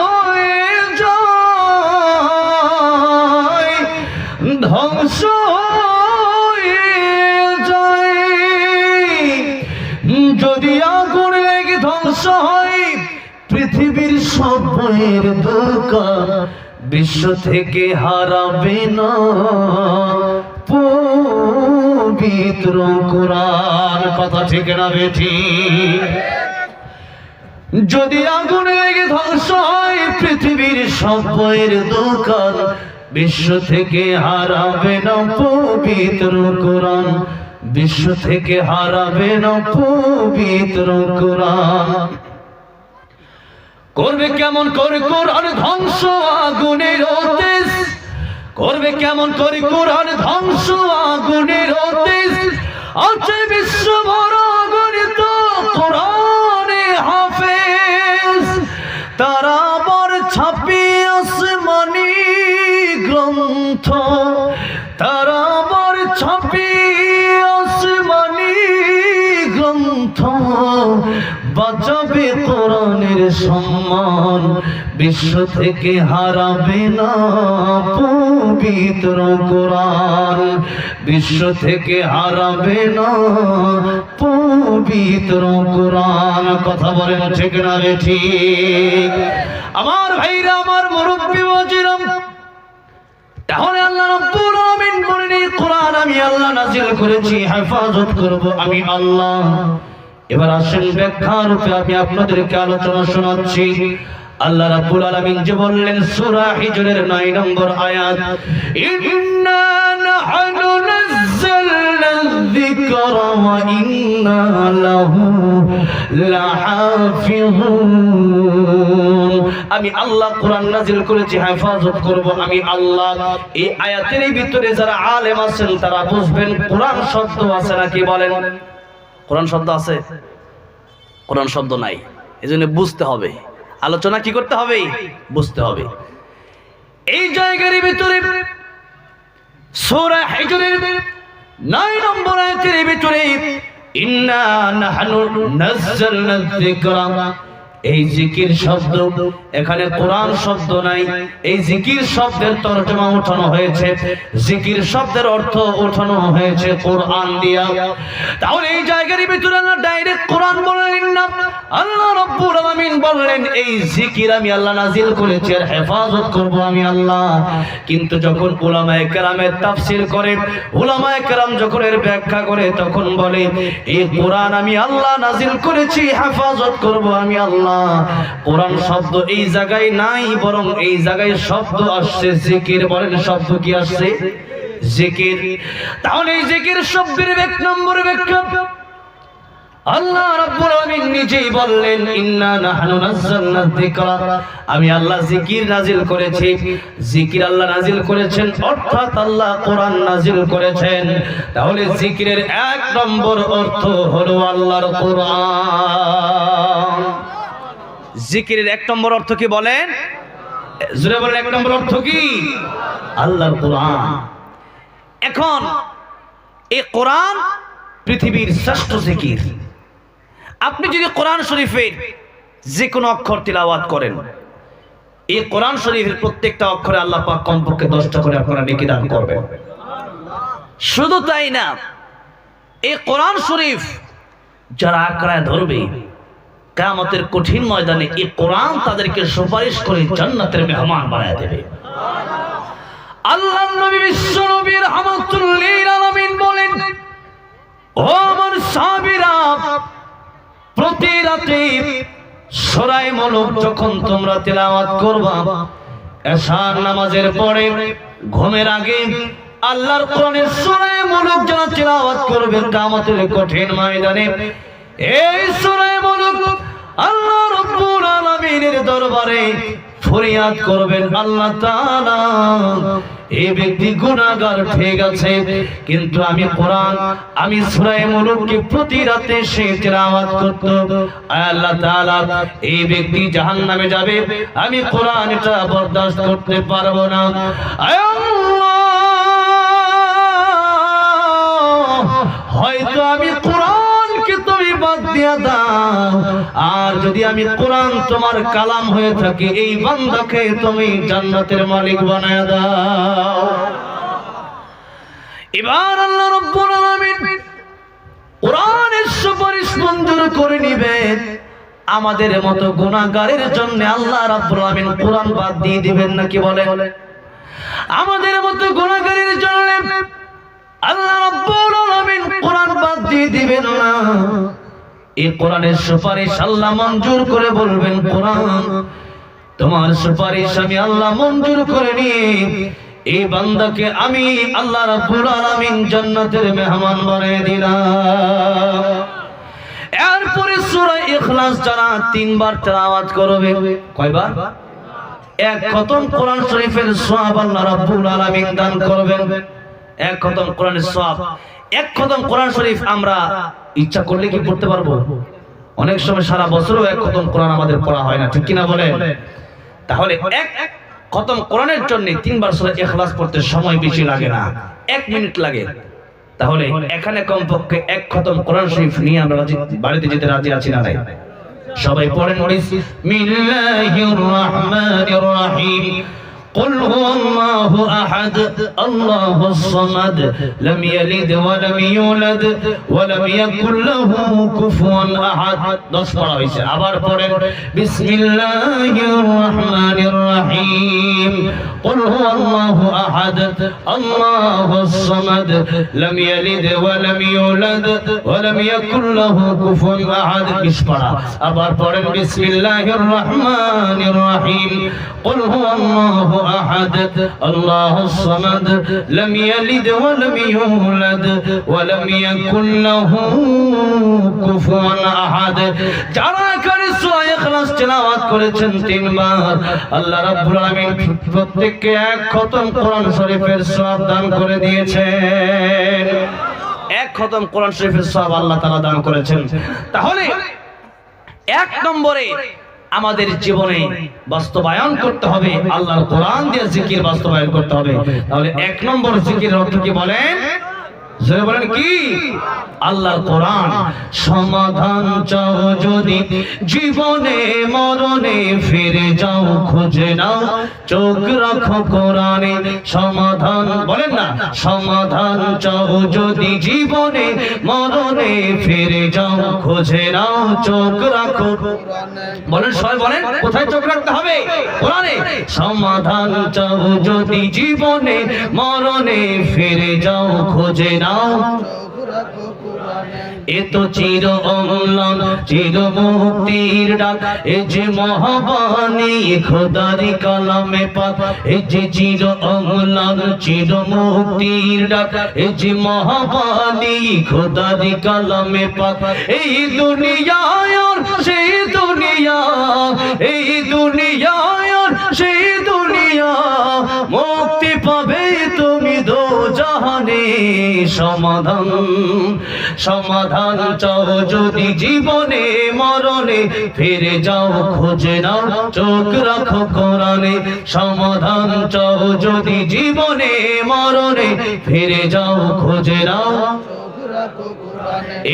হয়ে যায়, ধ্বংস হয়ে যায়, যদি আগুন লেগে ধ্বংস হয় পৃথিবীর সব বইয়ের দোকান, বিশ্ব থেকে হারাবে না পবিত্র কোরআন। কথা ঠিক না বেঠিক? যদি আগুন লেগে ধ্বংস হয় পৃথিবীর সব বইয়ের দোকান, বিশ্ব থেকে হারাবে না পবিত্র কোরআন, বিশ্ব থেকে হারাবে না পবিত্র কোরআন। করবে কেমন করে কোরআন ধ্বংস? আগুনের তেজ করবে কেমন করে কোরআন ধ্বংস আগুনের অতীত আছে বিশ্ব বড় গণিত কোরআনে হাফেজ তারা বর ছাপি আসমানি গ্রন্থ তারা বর ছাপি আসমানি গ্রন্থ বাঁচাবে কোরআনের সম্মান বিশ্ব থেকে হারাবে না পবিত্র কোরআন বিশ্ব থেকে হারাবে না পবিত্র কোরআন কথা বলেন ঠিক না রে ঠিক আমার ভাইরা আমার মুরব্বি ওয়াজিরাম তাহলে আল্লাহ রাব্বুল আলামিন বলেন এই কোরআন আমি আল্লাহ নাযিল করেছি হেফাজত করব আমি আল্লাহ এবার আসেন ব্যাখ্যা রূপে আমি আপনাদেরকে আলোচনা শোনাচ্ছি আল্লাহ রাব্বুল আলামিন যে বললেন সূরা হিজরের 9 নম্বর আয়াত ইন্না নাহনু নাযালনা যিকরা ওয়া ইন্না লাহু লাহাফিজুন আমি আল্লাহ কোরআন নাযিল করেছি হেফাজত করব আমি আল্লাহ এই আয়াতের ভিতরে যারা আলেম আছেন তারা বুঝবেন কোরআন শব্দ আছে নাকি বলেন কোরআন শব্দ আছে কোরআন শব্দ নাই এজন্য বুঝতে হবে আলোচনা কি করতে হবে বুঝতে হবে এই জায়গার ভিতরে সূরা হিজরের 9 নম্বর আয়াতের ভিতরে ইন্না নাহনু নাযালনা যিকরা এই জিকির শব্দ এখানে কোরআন শব্দ নাই এই জিকির শব্দের তরজমা উঠানো হয়েছে জিকির শব্দের অর্থ উঠানো হয়েছে কোরআন দিয়া তাহলে এই জায়গার ভিতরে আল্লাহ ডাইরেক্ট কোরআন বললেন না আল্লাহ রাব্বুল আলামিন বললেন এই জিকির আমি আল্লাহ নাযিল করেছি আর হেফাজত করব আমি আল্লাহ কিন্তু যখন উলামায়ে কেরামের তাফসীর করে উলামায়ে কেরাম যখন এর ব্যাখ্যা করে তখন বলে এই কোরআন আমি আল্লাহ নাযিল করেছি হেফাজত করব আমি আল্লাহ কোরআন শব্দ এই জায়গায় নাই বরং এই জায়গায় শব্দ আসছে জিকির বলেন শব্দ কি আসছে জিকির তাহলে এই জিকির শব্দের এক নম্বর ব্যাখ্যা আল্লাহ রাব্বুল আলামিন নিজেই বললেন ইন্না নাহনু নাযালনা যিকরা আমি আল্লাহ জিকির নাযিল করেছি জিকির আল্লাহ নাযিল করেছেন অর্থাৎ আল্লাহ কোরআন নাযিল করেছেন তাহলে জিকিরের এক নম্বর অর্থ হলো আল্লাহর কোরআন জিকিরের এক নম্বর অর্থ কি বলেন জোরে বলেন এক নম্বর অর্থ কি আল্লাহর কোরআন এখন এই কোরআন পৃথিবীর শ্রেষ্ঠ জিকির আপনি যদি কোরআন শরীফের যে কোনো অক্ষর তিলাওয়াত করেন এই কোরআন শরীফের প্রত্যেকটা অক্ষরে আল্লাহ পাক কমপক্ষে 10টা করে আপনারা নেকি দান করবেন শুধু তাই না এই কোরআন শরীফ যারা আঁকড়ায় ধরবে কিয়ামতের কঠিন ময়দানে এই কোরআন তাদেরকে সুপারিশ করে জান্নাতের মেহমান বানায় দেবে আল্লাহর নবী বিশ্ব নবী রাহমাতুল লিল আলামিন বলেন ও আমার সাহাবীরা প্রতি রাতে সূরা মুলক যখন তোমরা তেলাওয়াত করবা এশার নামাজের পরে ঘুমের আগে আল্লাহর কোরআনের সূরা মুলক যারা তেলাওয়াত করবে কিয়ামতের কঠিন ময়দানে এই সূরা মুলক আল্লাহ রাব্বুল আলামিনের দরবারে ফরিয়াদ করবেন আল্লাহ তাআলা এই ব্যক্তি গুনাহগার ঠিক আছে কিন্তু আমি কোরআন আমি সূরা মুলককে প্রতি রাতে সে তেলাওয়াত করত আল্লাহ তাআলা এই ব্যক্তি জাহান্নামে যাবে আমি কোরআন এটা বরদাস্ত করতে পারবো না আল্লাহ হয়তো আমি কোরআনকে তুমি বাদ দিয়া দাও আর যদি আমি কোরআন তোমার কালাম হয়ে থাকি এই বান্দাকে তুমি জান্নাতের মালিক বানায়া দাও এবার আল্লাহ রাব্বুল আলামিন কোরআনের সুপারিশ মঞ্জুর করে নেবেন আমাদের মতো গুনাহগারের জন্য আল্লাহ রাব্বুল আলামিন কোরআন বাদ দিয়ে দিবেন নাকি বলেন আমাদের মতো গুনাহগারের জন্য আল্লাহ রাব্বুল আলামিন কোরআন বাদ দিয়ে দিবেন না এই কোরআনের সুপারিশ আল্লাহ মঞ্জুর করে বলবেন কোরআন তোমার সুপারিশ আমি আল্লাহ মঞ্জুর করে নিয়ে এই বান্দাকে আমি আল্লাহ রাব্বুল আলামিন জান্নাতের মেহমান বানিয়ে দিলাম এরপরে সূরা ইখলাস যারা 3 বার তেলাওয়াত করবে কয়বার এক খতম কোরআন শরীফের সওয়াব আল্লাহ রাব্বুল আলামিন দান করবেন। এক খতম কোরআনের সওয়াব, এক খতম কোরআন শরীফ আমরা ইচ্ছা করলে কি পড়তে পারবো? অনেক সময় সারা বছরও এক খতম কোরআন আমাদের পড়া হয় না, ঠিক কিনা বলেন? তাহলে এক খতম কোরআনের জন্য 3 বার সূরা ইখলাস পড়তে সময় বেশি লাগে না, 1 মিনিট লাগে। তাহলে এখানে কমপক্ষে এক খতম কোরআন শরীফ নিয়ে আমরা বাড়িতে যেতে রাজি আছি না নাই? সবাই পড়েন বিসমিল্লাহির রহমানির রহিম। قل هو الله أحد الله الصمد لم يلد ولم يولد ولم يكن له كفوا أحد। 10 পড়া হয়েছে, আবার পড়েন বিসমিল্লাহির রহমানির রহিম। قل هو الله أحد الله الصمد لم يلد ولم يولد ولم يكن له كفوا أحد। 20 পড়া, আবার পড়েন বিসমিল্লাহির রহমানির রহিম। قل هو الله أحد الله الصمد لم يلد ولم يولد ولم يكن له كفوا أحد। যারা করে সূরা ইখলাস তেলাওয়াত করেছেন 3 বার, আল্লাহ রাব্বুল আলামিন প্রত্যেককে এক খতম কোরআন শরীফের সওয়াব দান করে দিয়েছেন। এক খতম কোরআন শরীফের সওয়াব আল্লাহ তাআলা দান করেছেন। তাহলে 1 নম্বরে আমাদের জীবনে বাস্তবায়ন করতে হবে, আল্লাহর কোরআন দিয়ে জিকির বাস্তবায়ন করতে হবে। তাহলে 1 নম্বর জিকিরের অর্থ কি বলেন? জোরে বলেন কি? আল্লাহর কোরআন। সমাধান চাও যদি জীবনে মরণে, ফিরে যাও খুঁজে নাও চোখ রাখো কোরআনে। সমাধান বলেন না, সমাধান চাও যদি জীবনে মরণে, ফিরে যাও খুঁজে নাও চোখ রাখো কোরআনে। বলেন সবাই বলেন, কোথায় চোখ রাখতে হবে? কোরআনে। সমাধান চাও যদি জীবনে মরণে, ফিরে যাও খুঁজে নাও। এ তো চির অম্লান চির মুক্তির ডাক, এ যে মহাবাণী খোদারি কালামে পাক। এ যে চির অম্লান চির মুক্তির ডাক, এ যে মহাবাণী খোদারি কালামে পাক। এই দুনিয়ায় আর সেই দুনিয়া, এই দুনিয়ায় আর সেই দুনিয়া, মুক্তি পাবে তুমি দোজাহানে। সমাধান সমাধান চাও যদি জীবনে মরণে, ফিরে যাও খুঁজে নাও চোখ রাখো কোরআনে। সমাধান চাও যদি জীবনে মরণে, ফিরে যাও খুঁজে নাও।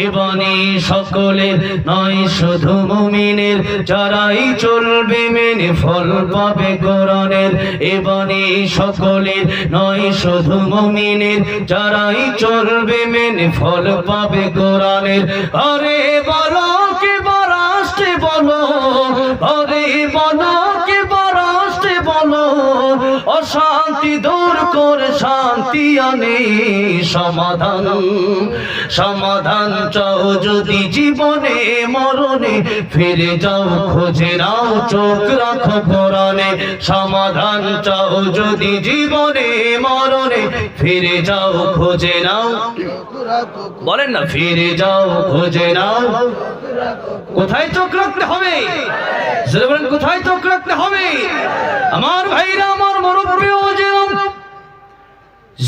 এ বাণী সকলের নয় শুধু মুমিনের, যারাই চলবে মেনে ফল পাবে কোরআনের। এ বাণী সকলের নয় শুধু মুমিনের, যারাই চলবে মেনে ফল পাবে কোরআনের। আরে বলো কে বারাস্তে বলো, আরে বলো কে বারাস্তে বলো, অশান্তি দূর করে শান্তি আনে। সমাধান সমাধান চাও যদি জীবনে মরণে, ফিরে যাও খুঁজে নাও চোখ রাখো কোরআনে। সমাধান চাও যদি জীবনে মরণে, ফিরে যাও খুঁজে নাও। বলেন না, ফিরে যাও খুঁজে নাও। কোথায় চোখ রাখতে হবে? বলেন কোথায় চোখ রাখতে হবে? আমার ভাইরা, আমার মুরব্বী,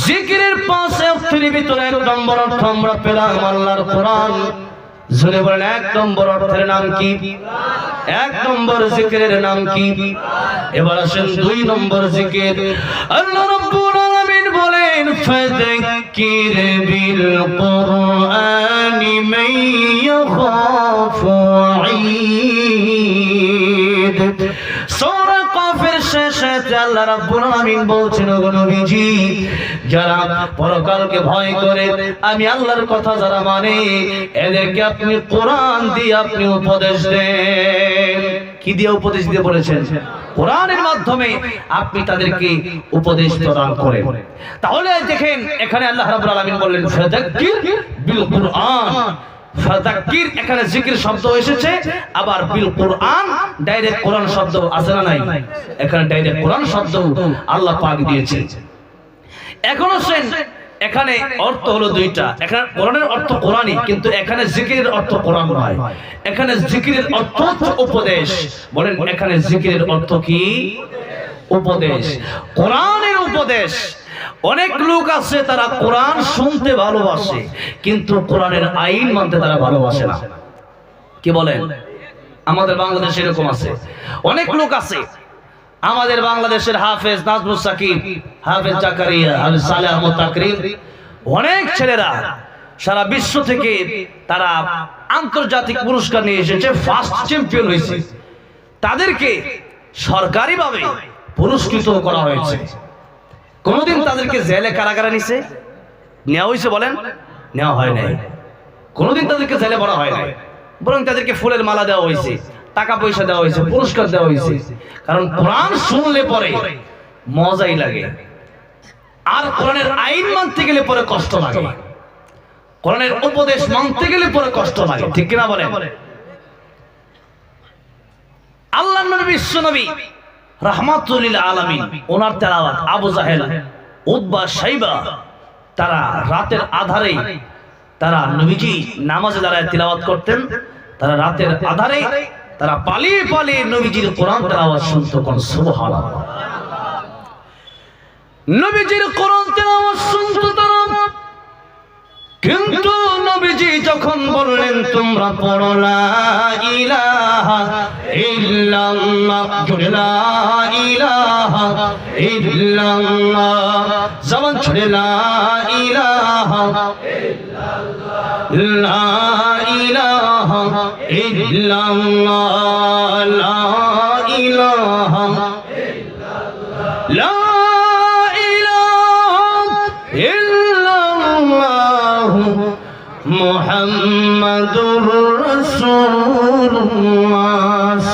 জিকিরের 5 অর্থের ভিতরে 1 নম্বর অর্থ আমরা পেলাম আল্লাহর কোরআন। জোরে বলেন 1 নম্বর অর্থের নাম কি? 1 নম্বর জিকিরের নাম কি? এবার আসেন 2 নম্বর জিকির। আল্লাহ রাব্বুল আলামিন বলেন ফাযাক্কির বিল কুরআনি মান ইয়াখাফু ঈদ। সূরা কাফের শেষে আল্লাহ রাব্বুল আলামিন বলছেন, ওগো নবীজি, যারা পরকালকে ভয় করে, আমি আল্লাহর কথা যারা মানে, এদেরকে আপনি কোরআন দিয়ে আপনি উপদেশ দেন। কি দিয়ে উপদেশ দিয়ে বলেছেন? কোরআনের মাধ্যমে আপনি তাদেরকে উপদেশ প্রদান করেন। তাহলে দেখেন এখানে আল্লাহ রাব্বুল আলামিন বললেন ফাযাক্কির বিল কুরআন। ফাযাক্কির এখানে জিকির শব্দ এসেছে, আবার বিল কুরআন ডাইরেক্ট কোরআন শব্দ আছে না নাই? এখানে ডাইরেক্ট কোরআন শব্দ আল্লাহ পাক দিয়েছে। এখন আসেন এখানে অর্থ হলো দুইটা, এখানে কোরআনের অর্থ কোরআনই, কিন্তু এখানে জিকিরের অর্থ কোরআন নয়, এখানে জিকিরের অর্থ হচ্ছে উপদেশ। বলেন এখানে জিকিরের অর্থ কি? উপদেশ, কোরআনের উপদেশ। অনেক লোক আছে তারা কোরআন শুনতে ভালোবাসে কিন্তু কোরআনের আইন মানতে তারা ভালোবাসে না। কি বলেন? আমাদের বাংলাদেশে এরকম আছে, অনেক লোক আছে। আমাদের বাংলাদেশের হাফেজ নাজমুস সাকিব, হাফেজ জাকারিয়া, হাফেজ সালেহ আহমদ তাকরিম, অনেক ছেলেরা সারা বিশ্ব থেকে তারা আন্তর্জাতিক পুরস্কার নিয়ে এসেছে, ফার্স্ট চ্যাম্পিয়ন হয়েছে। তাদেরকে সরকারিভাবে পুরস্কৃত করা হয়েছে। কোনদিন তাদেরকে জেলে কারাগারে নিছে নেওয়া হয়েছে? বলেন নেওয়া হয় নাই। কোনদিন তাদেরকে জেলে ভরা হয় নাই, বরং তাদেরকে ফুলের মালা দেওয়া হয়েছে, টাকা পয়সা দেওয়া হয়েছে, পুরস্কার দেওয়া হয়েছে। কারণ কোরআন শুনলে পরে মজাই লাগে, আর কোরআনের আইন মানতে গেলে পরে কষ্ট লাগে, কোরআনের উপদেশ মানতে গেলে পরে কষ্ট লাগে। ঠিক কিনা বলেন? আল্লাহর নবী বিশ্ব নবী রাহমাতুল লিল আলামিন, ওনার তেলাওয়াত আবু জাহেল, উতবা, শাইবা তারা রাতের আধারে তারা নবীজি নামাজে দাঁড়ায় তিলাওয়াত করতেন। তারা রাতের আধারে তারা পালিয়ে পালিয়ে নবীজির কোরআন তেলাওয়াত শুনতো। কোন সুবহানাল্লাহ! নবীজির কোরআন তেলাওয়াত শুনতো তারা। কিন্তু নবীজি যখন বললেন তোমরা পড়ো লা ইলাহা ইল্লাল্লাহ, লা ইলাহা ইল্লাল্লাহ, জবান ছুড়ে লা ইলাহা ইল্লাল্লাহ, লা ইলাহা ইল্লাল্লাহ, লা ইলাহা ইল্লাল্লাহ, লা মুহাম্মাদুর রাসূলুল্লাহ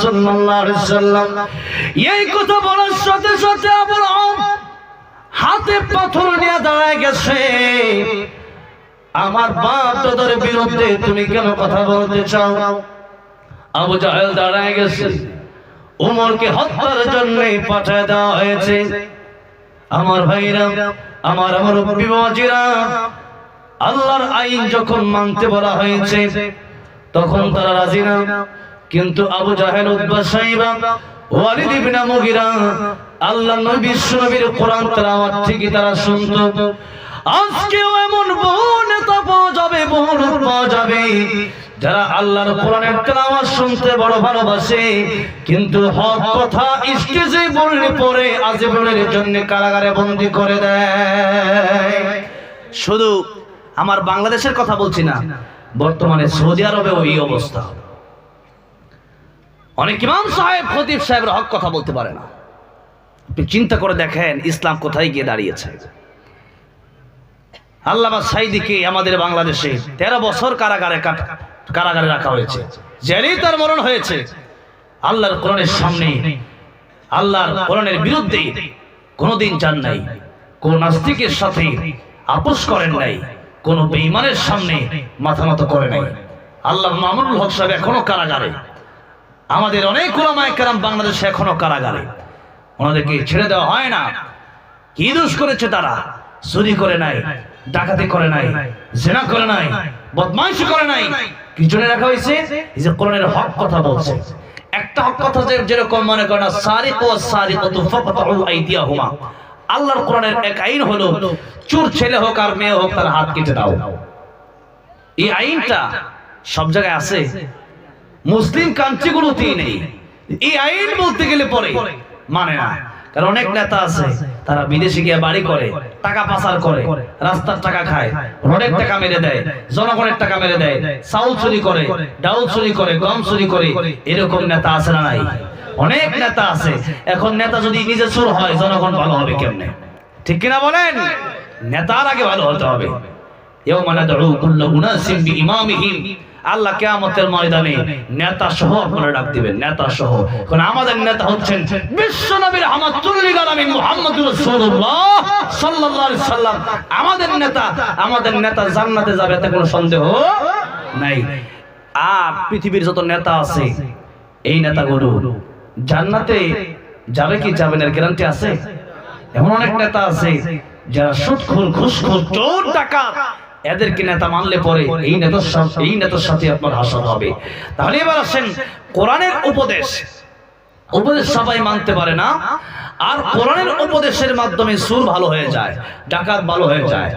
সাল্লাল্লাহু আলাইহি ওয়াসাল্লাম। এই কথা বলার সাথে সাথে আবু লাহাব হাতে পাথর নিয়ে দাঁড়ায় গেছে। আমার বাপ দাদার বিরুদ্ধে তুমি কেন কথা বলতে চাও? আবু জাহেল দাঁড়ায় গেছে। উমরকে হত্যার জন্য পাঠিয়ে দেওয়া হয়েছে। আমার ভাইরা, আমার মুরব্বিবাজিরা, আল্লাহর আইন যখন মানতে বলা হয়েছে তখন তারা রাজি না। কিন্তু আবু জাহেল, উতবা, শাইবা, ওয়ালিদ ইবনে মুগিরা আল্লাহর নবী বিশ্ব নবীর কোরআন তেলাওয়াত ঠিকই তারা শুনতো। আজকেও এমন বহু নেতা পাওয়া যাবে, বহু লোক পাওয়া যাবে যারা আল্লাহর কোরআনের তেলাওয়াত শুনতে বড় ভালোবাসে, কিন্তু হক কথা স্টেজে বললে পরে আজীবনের জন্য কারাগারে বন্দী করে দেয়। শুধু আমার বাংলাদেশের কথা বলছি না, বর্তমানে সৌদি আরবেও এই অবস্থা। অনেক ইমাম সাহেব, খতিব সাহেবরা হক কথা বলতে পারে না। আপনি চিন্তা করে দেখেন ইসলাম কোথায় গিয়ে দাঁড়িয়েছে। আল্লামা সাঈদীকে আমাদের বাংলাদেশে 13 বছর কারাগারে রাখা হয়েছে, জেলেই তার মরণ হয়েছে। আল্লাহর কোরআনের সামনে, আল্লাহর কোরআনের বিরুদ্ধে কোনোদিন যান নাই, কোন নাস্তিকের সাথে আপোষ করেন নাই, কোন বেঈমানের সামনে মাথা নত করে নাই। আল্লাহ মামুনুল হক সাহেব এখনো কারাগারে। আমাদের অনেক উলামায়ে কেরাম বাংলাদেশে এখনো কারাগারে, ওনাদেরকে ছেড়ে দেওয়া হয় না। কি দোষ করেছে তারা? চুরি করে নাই, ডাকাতি করে নাই, জিনা করে নাই, বদমাইশি করে নাই। কি জন্য রাখা হয়েছে? এই যে কোরআনের হক কথা বলছে। একটা হক কথা যেরকম মনে করেন সারিকু ওয়াস সারিকাতু ফাকতাউ আইদিয়াহুমা, আল্লাহর কোরআনের এক আইন হলো চোর ছেলে হোক আর মেয়ে হোক তার হাত কেটে দাও। এই আইনটা সব জায়গায় আছে, মুসলিম কান্ট্রিগুলোতেই নেই। এই আইন বলতে গেলে পরে মানে না। কারণ অনেক নেতা আছে তারা বিদেশে গিয়ে বাড়ি করে, টাকা পাচার করে, রাস্তার টাকা খায়, রোডের টাকা মেরে দেয়, জনগণের টাকা মেরে দেয়, চাউল চুরি করে, ডাউল চুরি করে, গম চুরি করে। এরকম নেতা আছে না নাই? অনেক নেতা আছে। এখন নেতা যদি নিজে চোর হয় জনগণ ভালো হবে কেমনে? ঠিক কিনা বলেন? নেতার আগে ভালো হতে হবে। ইয়াউমা নাদউ কুল্লু উনাসিন বিইমামিহিম, আল্লাহ কিয়ামতের ময়দানে নেতা সহ আপনারা ডাক দিবেন, নেতা সহ। কারণ আমাদের নেতা হচ্ছেন বিশ্ব নবীর রাহমাতুল লিল আলামিন মুহাম্মদুর রাসূলুল্লাহ সাল্লাল্লাহু আলাইহি সাল্লাম। আমাদের নেতা জান্নাতে যাবে, এতে কোনো সন্দেহ নাই। আর পৃথিবীর যত নেতা আছে এই নেতাগুলো জান্নাতে যাবে কি যাবে না গ্যারান্টি আছে? এমন অনেক নেতা আছে যারা সুদখোর, ঘুষখোর, চোর, ডাকাত, এদেরকে নেতা মানলে পরে এই নেতার সাথে আপনার হাসর হবে। তাহলে এবার আসেন, কোরআনের উপদেশ সবাই মানতে পারে না, আর কোরআনের উপদেশের মাধ্যমে সুর ভালো হয়ে যায়, ডাকাত ভালো হয়ে যায়।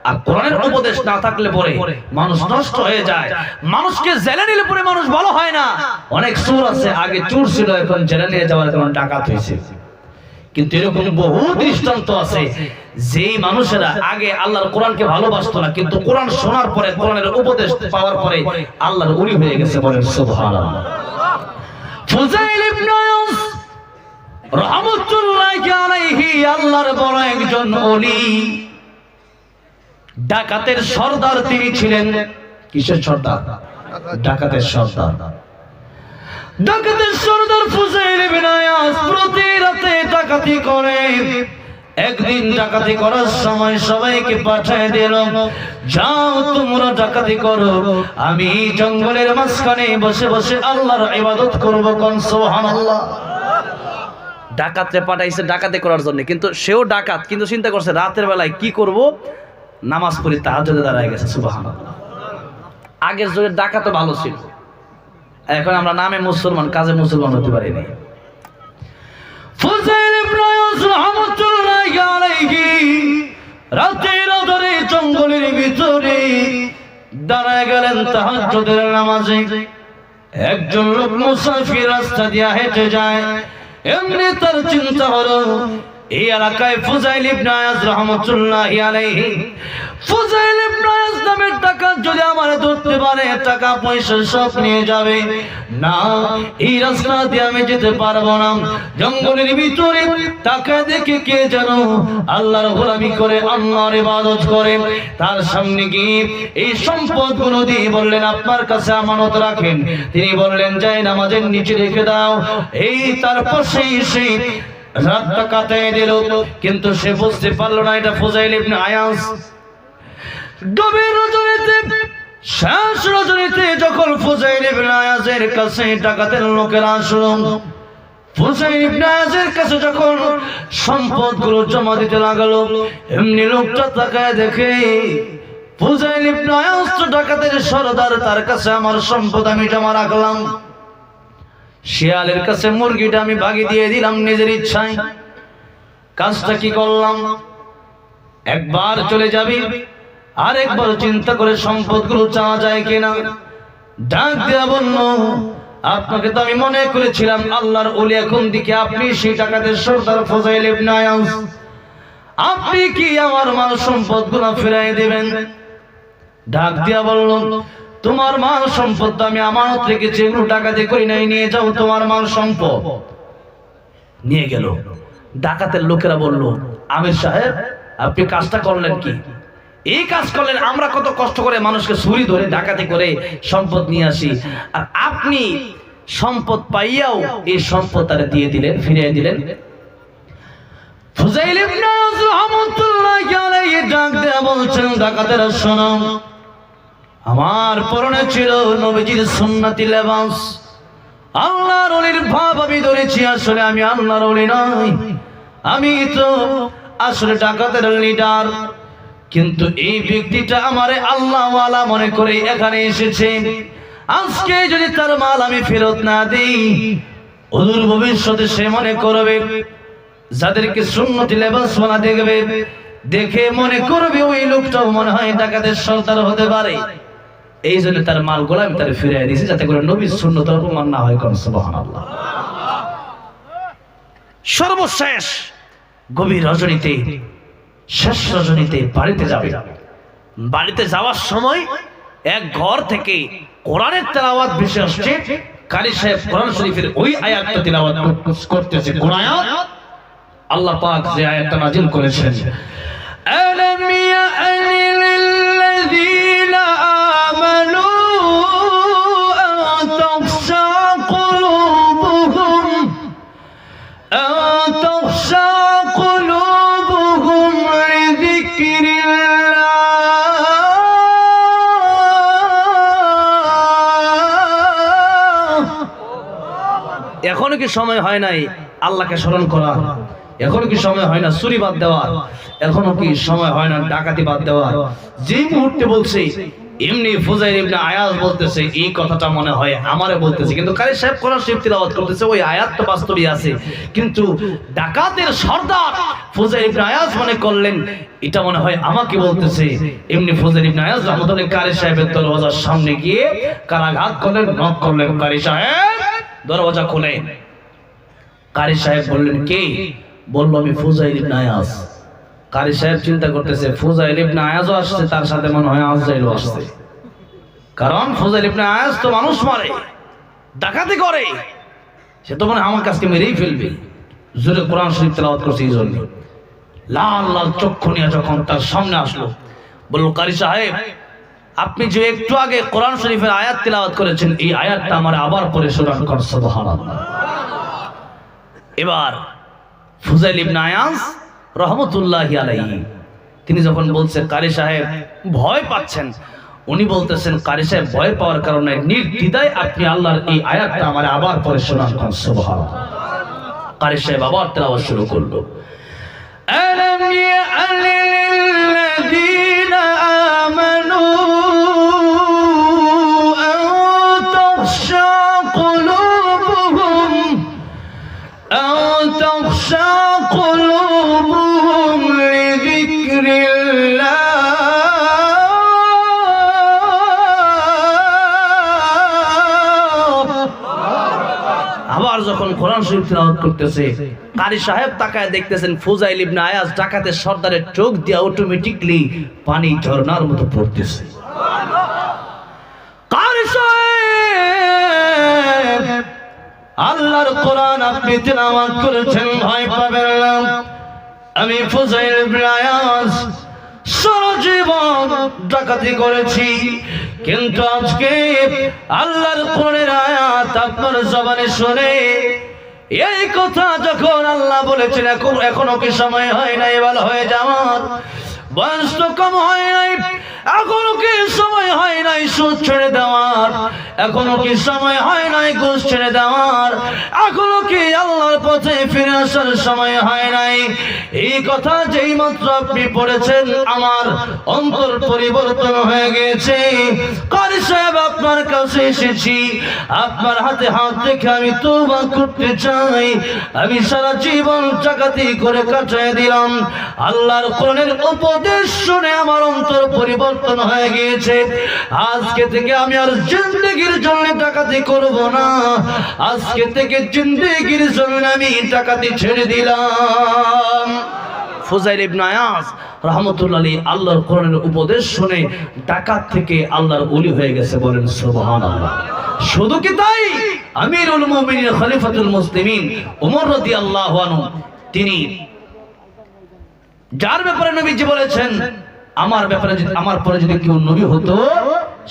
আর কোরআনের উপদেশ না থাকলে পরে মানুষ নষ্ট হয়ে যায়, মানুষকে জেলে নিলে পরে মানুষ ভালো হয় না। অনেক সুর আছে আগে চোর ছিল, এখন জেলে নিয়ে যাওয়ার কারণে ডাকাত হয়েছে। কিন্তু এরকম বহু দৃষ্টান্ত আছে যেই মানুষেরা আগে আল্লাহর কোরআনকে ভালোবাসতো না, কিন্তু কোরআন শোনার পরে, কোরআনের উপদেশ পাওয়ার পরে আল্লাহর ওলি হয়ে গেছে। বলেন সুবহানাল্লাহ। ফুজাইল ইবনে ইয়াস রাহমাতুল্লাহি আলাইহি আল্লাহর বড় একজন ওলি, ডাকাতের সর্দার তিনি ছিলেন। কিসের সর্দার? ডাকাতের সর্দার। ডাকাতের সর্দার ফুজাইল ইবনে ইয়াস প্রতি রাতে ডাকাতি করে। একদিন ডাকাতি করার সময় সবাইকে পাঠিয়ে দিল, যাও তোমরা ডাকাতি করো, আমি জঙ্গলের মাঝখানে বসে বসে আল্লাহর ইবাদত করব। কোন সুবহানাল্লাহ। ডাকাতরে পাঠাইছে ডাকাতি করার জন্য, কিন্তু সেও ডাকাত, কিন্তু চিন্তা করছে রাতের বেলায় কি করব, নামাজ পড়ি, তাহাজ্জুদে দাঁড়ায় গেছে। সুবহানাল্লাহ। আগের যুগে ডাকাত ভালো ছিল, এখন আমরা নামে মুসলমান, কাজে মুসলমান হতে পারি না। ফুজাইল ইবনে ইয়াস রাহমাতুল্লাহি আলাইহি রাতের আঁধারে জঙ্গলের ভিতরে দাঁড়ায় গেলেন তাহাজ্জুদের নামাজে। একজন লোক মুসাফির রাস্তা দিয়ে হেঁটে যায়, এমনি তার চিন্তা হলো এই এলাকায় ফুজাইল ইবনে ইয়াস রাহমাতুল্লাহি আলাইহি, ফুজাইল ইবনে ইয়াস নামের ডাকাত যদি আমারে ধরতে পারে, টাকা পয়সা সব নিয়ে যাবে। না, এই রাস্তা দিয়ে আমি যেতে পারবো না। জঙ্গলের ভিতরে টাকা দেখে কে যেন আল্লাহর গোলামি করে, আল্লাহর ইবাদত করে, তার সামনে গিয়ে এই সম্পদগুলো দিয়ে বললেন, আপনার কাছে আমানত রাখেন। তিনি বললেন, যাই নামাজের নিচে রেখে দাও। এই তার পাশেই সেই রাতটা কাটায় দিল, কিন্তু সে বুঝতে পারলো না এটা ফুজাইল ইবনে ইয়াস। গভীর রজনীতে, শেষ রজনীতে যখন ফুজাইল ইবনে ইয়াসের কাছে ডাকাতের লোকেরা আসলো, ফুজাইল ইবনে ইয়াসের কাছে যখন সম্পদগুলো জমা দিতে লাগলো, এমনি লোকটা তাকায় দেখে ফুজাইল ইবনে ইয়াস তো ডাকাতের সর্দার, তার কাছে আমার সম্পদ আমি জমা রাখলাম, শিয়ালের কাছে মুরগিটা আমি ভাগি দিয়ে দিলাম নিজের ইচ্ছায়। কাজটা কি করলাম? একবার চলে যাবি, আর একবার চিন্তা করে সম্পদগুলো চাওয়া যায় কিনা। ডাক দেয়া বলল, আপনাকে তো আমি মনে করেছিলাম আল্লাহর ওলি, এখন দিকে আপনি সেই ডাকাতের সর্দার ফুজাইল ইবনে ইয়াস, আপনি কি আমার মাল সম্পদগুলো ফিরাই দিবেন? ডাক দিয়া বলল, তোমার মাল সম্পদ আমি আমানত রেখেছি, এগুলো ডাকাতি করি নাই, নিয়ে যাও তোমার মাল সম্পদ। নিয়ে গেল। ডাকাতের লোকেরা বলল, আমির সাহেব আপনি কাজটা করলেন কি? এই কাজ করলেন, আমরা কত কষ্ট করে মানুষকে ছুরি ধরে ডাকাতি করে সম্পদ নিয়ে আসি, আর আপনি সম্পদ পাইয়াও এই সম্পদ তারা দিয়ে দিলেন, ফিরিয়ে দিলেন। ফুজাইল ইবনে ইয়াস রাহমাতুল্লাহি আলাইহি ডাক দেয়া বলছেন, ডাকাতেরা শোনো, আমার পরনে ছিল নবীজির সুন্নতি লেবাস, আল্লাহর ওলির ভাব আমি ধরেছি, আসলে আমি আল্লাহর ওলি নই, আমি তো আসলে ডাকাতের লিডার। কিন্তু এই ব্যক্তিটা আমারে আল্লাহ ওয়ালা মনে করে এখানে এসেছে, আজকে যদি তার মাল আমি ফেরত না দিই, অদূর ভবিষ্যতে সে মনে করবে, যাদেরকে সুন্নতি লেবাস ওয়ালা দেখবে, দেখে মনে করবে ওই লোকটাও মনে হয় ডাকাতের সর্দার হতে পারে। এই জন্য তার মালগুলো আমি তার ফিরিয়ে দিয়েছি, যাতে করে নবীর সুন্নত অপমান না হয়। কোন সুবহানাল্লাহ। সর্বশেষ গভীর রজনীতে, শেষ রজনীতে বাড়িতে যাবে। বাড়িতে যাওয়ার সময় এক ঘর থেকে কোরআনের তেলাওয়াত ভেসে আসছে। কারি সাহেব কোরআন শরীফের ওই আয়াতটা তেলাওয়াত করতেছে। কোন আয়াত? আল্লাহ পাক যে আয়াতটা নাযিল করেছেন, আলাম ইয়া'নি লিল্লাযীনা আমানু আন তাখশা কুলুবুহুম লিযিকরিল্লাহ। এখনো কি সময় হয় নাই আল্লাহকে স্মরণ করা? এখনো কি সময় হয় না চুরি বাদ দেওয়ার? এখনো কি সময় হয় না ডাকাতি বাদ দেওয়ার? যে মুহূর্তে বলছে এমনি ফুজাইল ইবনে আয়াজ বলতেছে এই কথাটা মনে হয় আমারে বলতেছে, কিন্তু কারি সাহেব কোরআন শরীফ তিলাওয়াত করতেছে, ওই আয়াত তো বাস্তবই আছে, কিন্তু ডাকাতের সর্দার ফুজাইল ইবনে আয়াজ মনে করলেন এটা মনে হয় আমাকে বলতেছে। এমনি ফুজাইল ইবনে আয়াজ রাহমাতুল্লাহ কারি সাহেবের দরওয়াজার সামনে গিয়ে কারাঘাত করলেন, নক করলেন, কারি সাহেব দরওয়াজা খুলেন। কারি সাহেব বললেন কে? বলল আমি ফুজাইল ইবনে আয়াজ। কারি সাহেব চিন্তা করতেছে ফুজাইল ইবনে আয়াজও আসছে, তার সাথে মনে হয় আজরাইলও আসছে, কারণ ফুজাইল ইবনে আয়াজ তো মানুষ মারে, ডাকাতি করে, সে তো মনে হয় আমার কাছে মেরেই ফেলবে। জোরে কোরআন শরীফ তেলাওয়াত করছে, এই জন্য লাল লাল চক্ষু নিয়ে যখন তার সামনে আসলো, বলল কারি সাহেব আপনি যে একটু আগে কোরআন শরীফের আয়াত তেলাওয়াত করেছেন এই আয়াতটা আমার আবার পড়ে শোনান। কর সুবহানাল্লাহ। এবার ফুজাইল ইবনে আয়াজ রহমতুল্লাহি আলাইহি তিনি যখন বলছে কারি সাহেব ভয় পাচ্ছেন, উনি বলতেছেন কারি সাহেব ভয় পাওয়ার কারণে নির্দ্বিধায় আপনি আল্লাহর এই আয়াতটা আমারে আবার পড়ে শোনান। সুবহানাল্লাহ। কারি সাহেব আবার তেলাওয়াত শুরু করলো, আলাম ইয়া'নি লিল্লাযীনা আমানু আন তাখশা কুলুবুহুম লিযিকরিল্লাহ। আবার যখন কোরআন শরীফ তেলাওয়াত করতেছে কারি সাহেব তাকায় দেখতেছেন ফুজাইল ইবনে আয়াজ ডাকাতের সর্দারের চোখ দিয়ে অটোমেটিকলি পানি ঝর্ণার মতো পড়তেছে। কারি সাহেব আল্লাহর কোরআন আপনি তেলাওয়াত করেছেন, ভয় পাবেন না। আমি ফুজাইল ইবনে আয়াজ সারা জীবন ডাকাতি করেছি, কিন্তু আজকে আল্লাহর কোরআনের আয়াত আপনার জবানে শুনে এই কথা যখন আল্লাহ বলেছেন এখনো কি সময় হয় নাই ভালো হয়ে যাওয়ার? বয়স তো কম হয় নাই, এখনো কি সময় হয় নাই সুদ ছেড়ে দেওয়ার? এখনো কি সময় হয় নাই ঘুষ ছেড়ে দেওয়ার? এখনো কি আল্লাহর পথে ফিরে আসার সময় হয় নাই? এই কথা যেই মাত্র আপনি পড়েছেন আমার অন্তর পরিবর্তন হয়ে গেছে। কারি সাহেব আপনার কাছে এসেছি, আপনার হাতে হাত রেখে আমি তওবা করতে চাই। আমি সারা জীবন ডাকাতি করে কাটিয়ে দিলাম, আল্লাহর কোরআনের উপদেশ শুনে আমার অন্তর পরিবর্তন হয়ে গিয়েছে। আজকে থেকে আমি আর জিন্দেগির জন্য ডাকাতি করব না, আজকে থেকে জিন্দেগির জন্য আমি ডাকাতি ছেড়ে দিলাম। ফুজাইল ইবনে আয়াজ রাহমাতুল্লাহি আলাইহি আল্লাহর কোরআনের উপদেশ শুনে ডাকাত থেকে আল্লাহর ওলি হয়ে গেছে, বলেন সুবহানাল্লাহ। শুধু কি তাই, আমিরুল মুমিনিন খলিফাতুল মুসলিমিন ওমর রাদিয়াল্লাহু আনহু তিনি যার ব্যাপারে নবীজি বলেছেন আমার ব্যাপারে যদি আমার পরে যদি কেউ নবী হতো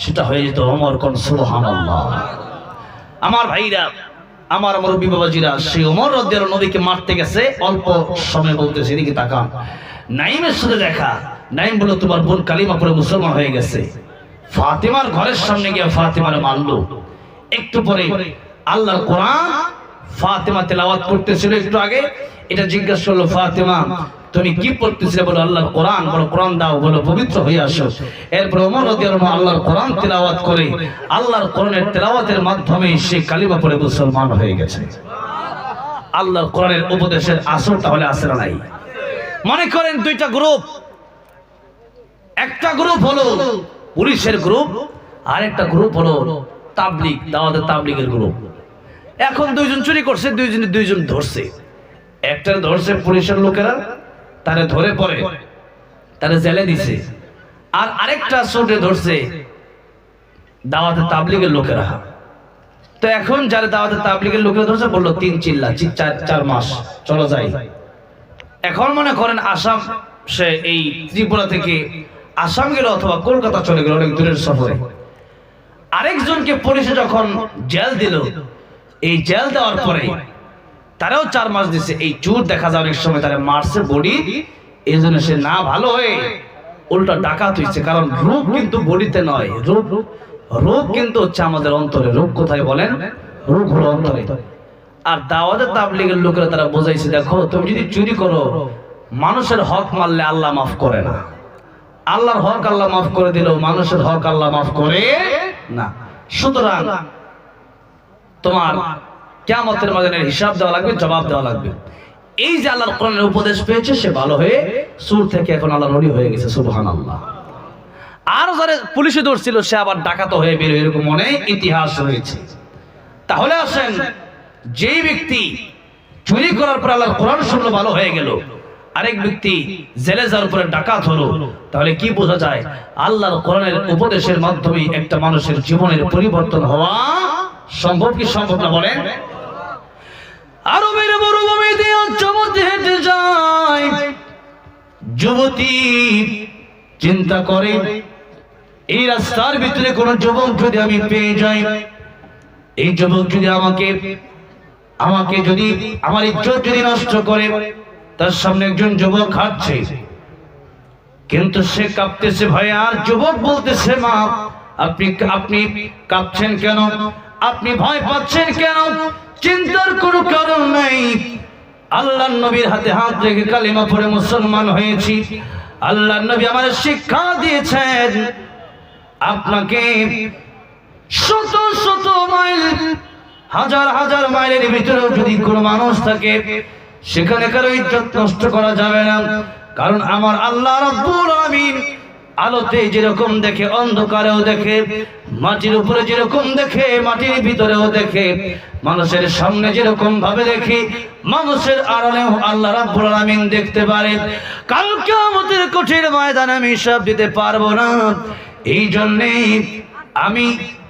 সেটা হয়ে যেত ওমর। কোন সুবহানাল্লাহ। আমার ভাইরা, আমার মুরব্বি বাবাজিরা, সেই ওমর রাদিয়াল্লাহু নবীকে মারতে গেছে, অল্প সময় বলতেছে এদিকে তাকান, নাইমের সাথে দেখা। নাইম বলল তোমার বোন কালিমা পড়ে মুসলমান হয়ে গেছে। ফাতিমার ঘরের সামনে গিয়ে ফাতিমারে মারলো। একটু পরে আল্লাহর কোরআন ফাতিমা তেলাওয়াত করতেছিল, একটু আগে এটা জিজ্ঞাসা করলো ফাতিমা তুমি কি পড়তেছিলে? বলো আল্লাহর কোরআন। বলো কোরআন দাও, বলো পবিত্র হয়ে আসো। এরপর ওমর রাদিয়াল্লাহু আনহু আল্লাহর কোরআন তেলাওয়াত করে আল্লাহর কোরআনের তেলাওয়াতের মাধ্যমে সে কালিমা পড়ে মুসলমান হয়ে গেছে। আল্লাহর কোরআনের উপদেশের আসর তাহলে আছে না নাই? মনে করেন দুইটা গ্রুপ, একটা গ্রুপ হলো পুলিশের গ্রুপ, আর একটা গ্রুপ হলো তাবলীগ, দাওয়াতের তাবলীগের গ্রুপ। এখন দুইজন চুরি করছে, দুইজন ধরছে। একটা ধরছে পুলিশের লোকেরা, তারে ধরে পরে তারে জেলে দিছে, আর আরেকটা চোরে ধরছে দাওয়াতের তাবলীগের লোকেরা। তো এখন যারা দাওয়াতের তাবলীগের লোকেরা ধরছে বললো 3 চিল্লা 4 মাস চলো যাই। এখন মনে করেন আসাম, সে এই ত্রিপুরা থেকে আসাম গেল অথবা কলকাতা চলে গেল অনেক দূরের সফরে। আরেকজনকে পুলিশে যখন জেল দিল, এই জেল দেওয়ার পরে তারাও 4 মাস দিছে। এই চোর দেখা যায় অনেক সময় তারা মারছে বডি, এই জন্য সে না ভালো হয়ে উল্টা ডাকাত হয়েছে। কারণ রোগ কিন্তু বডিতে নয়, রোগ কিন্তু হচ্ছে আমাদের অন্তরে। রোগ কোথায় বলেন? রোগ হলো অন্তরে। আর দাওয়াতে তাবলীগের লোকেরা তারা বোঝাইছে, দেখো তুমি যদি চুরি করো মানুষের হক মারলে আল্লাহ মাফ করে না, আল্লাহর হক আল্লাহ মাফ করে দিলেও মানুষের হক আল্লাহ মাফ করে না। সুতরাং তোমার কিয়ামতের ময়দানের হিসাব দেওয়া লাগবে, জবাব দেওয়া লাগবে। এই যে আল্লাহর কোরআনের উপদেশ পেয়েছে সে ভালো হয়ে সুর থেকে এখন আল্লাহর ওলি হয়ে গেছে, সুবহানাল্লাহ। আর যারা পুলিশে ধরছিল সে আবার ডাকাত হয়ে বের, এরকম অনেক ইতিহাস রয়েছে। তাহলে আসেন, যেই ব্যক্তি চুরি করার পর আল্লাহর কোরআন শুনলো ভালো হয়ে গেল, আরেক ব্যক্তি জেলে যাওয়ার পরে ডাকাত হলো, তাহলে কি বোঝা যায় আল্লাহর কোরআনের উপদেশের মাধ্যমে একটা মানুষের জীবনের পরিবর্তন হওয়া সম্ভব কি সম্ভব না বলেন? আরবের মরুভূমিতে যুবতী হেঁটে যায়, যুবতী চিন্তা করে এই রাস্তার ভিতরে কোন যুবক যদি আমি পেয়ে যাই, এই যুবক যদি আমাকে যদি আমার ইজ্জত যদি নষ্ট করে, তার সামনে একজন যুবক হাঁটছে কিন্তু সে কাঁপতেছে ভয়ে, আর যুবক বলতেছে মা আপনি কাঁপছেন কেন, আপনি ভয় পাচ্ছেন কেন? চিন্তার কোনো কারণ নাই, আল্লাহর নবীর হাতে হাত রেখে কালিমা পড়ে মুসলমান হয়েছি। আল্লাহর নবী আমাদের শিক্ষা দিয়েছেন আপনাকে শত শত মাইল, হাজার হাজার মাইলের ভিতরেও যদি কোনো মানুষ থাকে সেখানে কারো ইজ্জত নষ্ট করা যাবে না, কারণ আমার আল্লাহ রাব্বুল আলামিন আলোতে যেরকম দেখে অন্ধকারেও দেখে, মাটির উপরে যেরকম দেখে মাটির ভিতরেও দেখে, মানুষের সামনে যেরকম ভাবে দেখে মানুষের আড়ালেও আল্লাহ রাব্বুল আলামিন দেখতে পারে। কাল কিয়ামতের কঠিন ময়দানে আমি হিসাব দিতে পারবো না, এই জন্যই আমি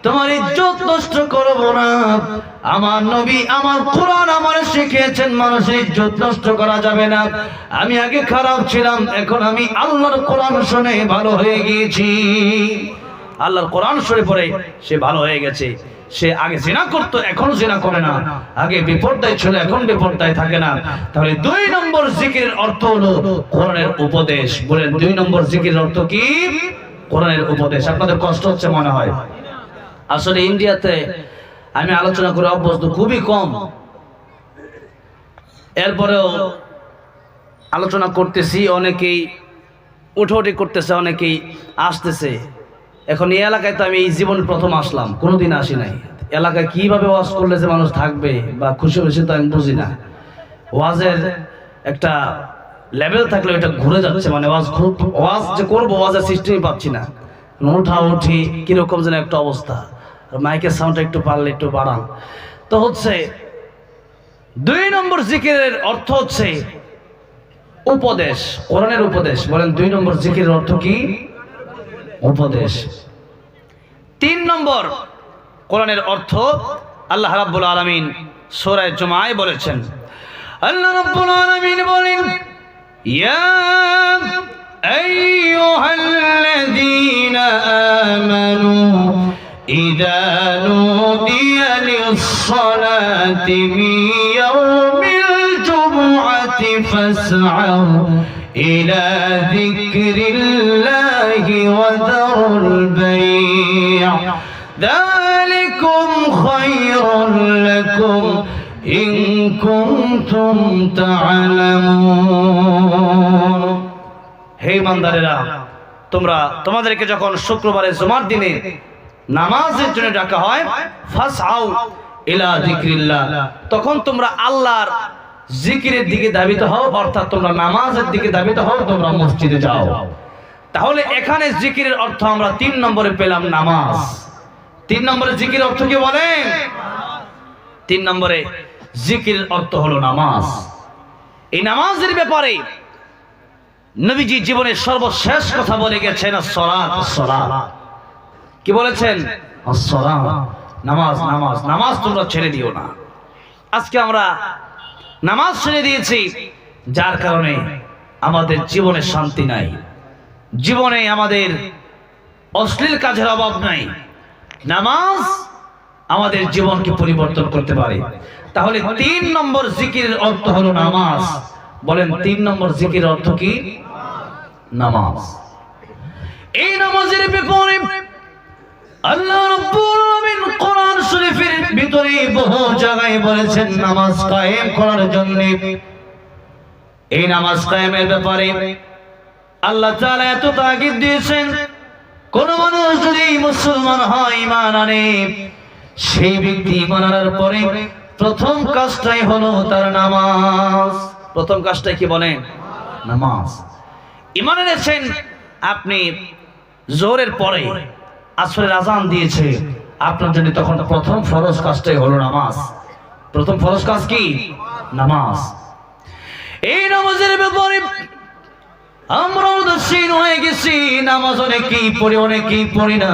তোমার ইজ্জত নষ্ট করব না। আমার নবী আমার কোরআন আমার শিখিয়েছেন মানুষের ইজ্জত নষ্ট করা যাবে না। আমি আগে খারাপ ছিলাম, এখন আমি আল্লাহর কোরআন শুনে ভালো হয়ে গিয়েছি। আল্লাহর কোরআন শুনে পড়ে সে ভালো হয়ে গেছে। সে আগে জিনা করতো, এখন জিনা করে না। আগে বিপর্দায় ছিল, এখন বিপর্দায় থাকে না। তাহলে 2 নম্বর জিকিরের অর্থ হলো কোরআনের উপদেশ। বলেন 2 নম্বর জিকিরের অর্থ কি? কোরআনের উপদেশ। আপনাদের কষ্ট হচ্ছে মনে হয়। আসলে ইন্ডিয়াতে আমি আলোচনা করে অভ্যস্ত খুবই কম, এরপরেও আলোচনা করতেছি, অনেকেই উঠোউঠি করতেছে, অনেকেই আসতেছে। এখন এই এলাকায় তো আমি এই জীবন প্রথম আসলাম, কোনোদিন আসি নাই। এলাকায় কিভাবে ওয়াজ করলে যে মানুষ থাকবে বা খুশি খুশি তো আমি বুঝি না। ওয়াজের একটা লেভেল থাকলে এটা ঘুরে যাচ্ছে, মানে ওয়াজ যে করবো ওয়াজের সিস্টেমই পাচ্ছি না। উঠা উঠি কিরকম যেন একটা অবস্থা, মাইকের সাউন্ডটা একটু পারলে একটু বাড়ান। তো হচ্ছে 2 নম্বর জিকিরের অর্থ হচ্ছে উপদেশ, কোরআনের উপদেশ। বলেন 2 নম্বর জিকিরের অর্থ কি? উপদেশ। 3 নম্বর কোরআনের অর্থ আল্লাহ রাব্বুল আলামিন সূরা জুমায় বলেছেন। আল্লাহ রাব্বুল আলামিন বলেন, ইয়া আইয়ুহাল্লাযীনা আমানু ইযা নুদিয়া লিস-সালাতি মিন ইয়াউমিল জুমআতি ফাসআউ ইলা যিকরিল্লাহি ওয়া যারুল বাই' যালিকুম খায়রুল লাকুম ইন কুনতুম তা'লামুন। হে ইমানদারেরা, তোমাদেরকে যখন শুক্রবারে জুমার দিনে নামাজের জন্য ডাকা হয়, ফাসআউ ইলা যিকরিল্লাহ, তখন তোমরা আল্লাহর জিকিরের দিকে ধাবিত হও, অর্থাৎ তোমরা নামাজের দিকে ধাবিত হও, তোমরা মসজিদে যাও। তাহলে এখানে জিকিরের অর্থ আমরা 3 নম্বরে পেলাম, নামাজ। 3 নম্বরে জিকিরের অর্থ কি বলেন? 3 নম্বরে জিকিরের অর্থ হলো নামাজ। এই নামাজের ব্যাপারে নবীজি জীবনের সর্বশেষ কথা বলে গেছেন, as-সালাত, as-সালাত। কি বলেছেন? as-সালাত, নামাজ, নামাজ, নামাজ তোমরা ছেড়ে দিও না। আজকে আমরা নামাজ ছেড়ে দিয়েছি, যার কারণে আমাদের জীবনে শান্তি নাই, জীবনে আমাদের অশ্লীল কাজের অভাব নাই। নামাজ আমাদের জীবনকে পরিবর্তন করতে পারে। তাহলে 3 নম্বর জিকিরের অর্থ হলো নামাজ। বলেন 3 নম্বর জিকিরের অর্থ কি? নামাজ। এই নামাজের ব্যাপারে আল্লাহ রাব্বুল আলামিন কোরআন শরীফের ভিতরে বহু জায়গায় বলেছেন নামাজ কায়েম করার জন্য। এই নামাজ কায়েমের ব্যাপারে আল্লাহ তাআলা এত তাকিদ দিয়েছেন, কোন মানুষ যদি মুসলমান হয়, ঈমান আনে, সেই ব্যক্তি ঈমান আনার পরে প্রথম কাজটাই হলো তার নামাজ। প্রথম কাজটাই কি বলেন? নামাজ। ঈমান এনেছেন আপনি, জোহরের পরে আসরের আযান দিয়েছে আপনার জন্য, তখন প্রথম ফরজ কাজটাই হলো নামাজ। প্রথম ফরজ কাজ কি? নামাজ। এই নামাজের ব্যাপারে আমরা উদাসীন হয়ে গেছি। নামাজ অনেকেই পড়ি, অনেকেই পড়ি না।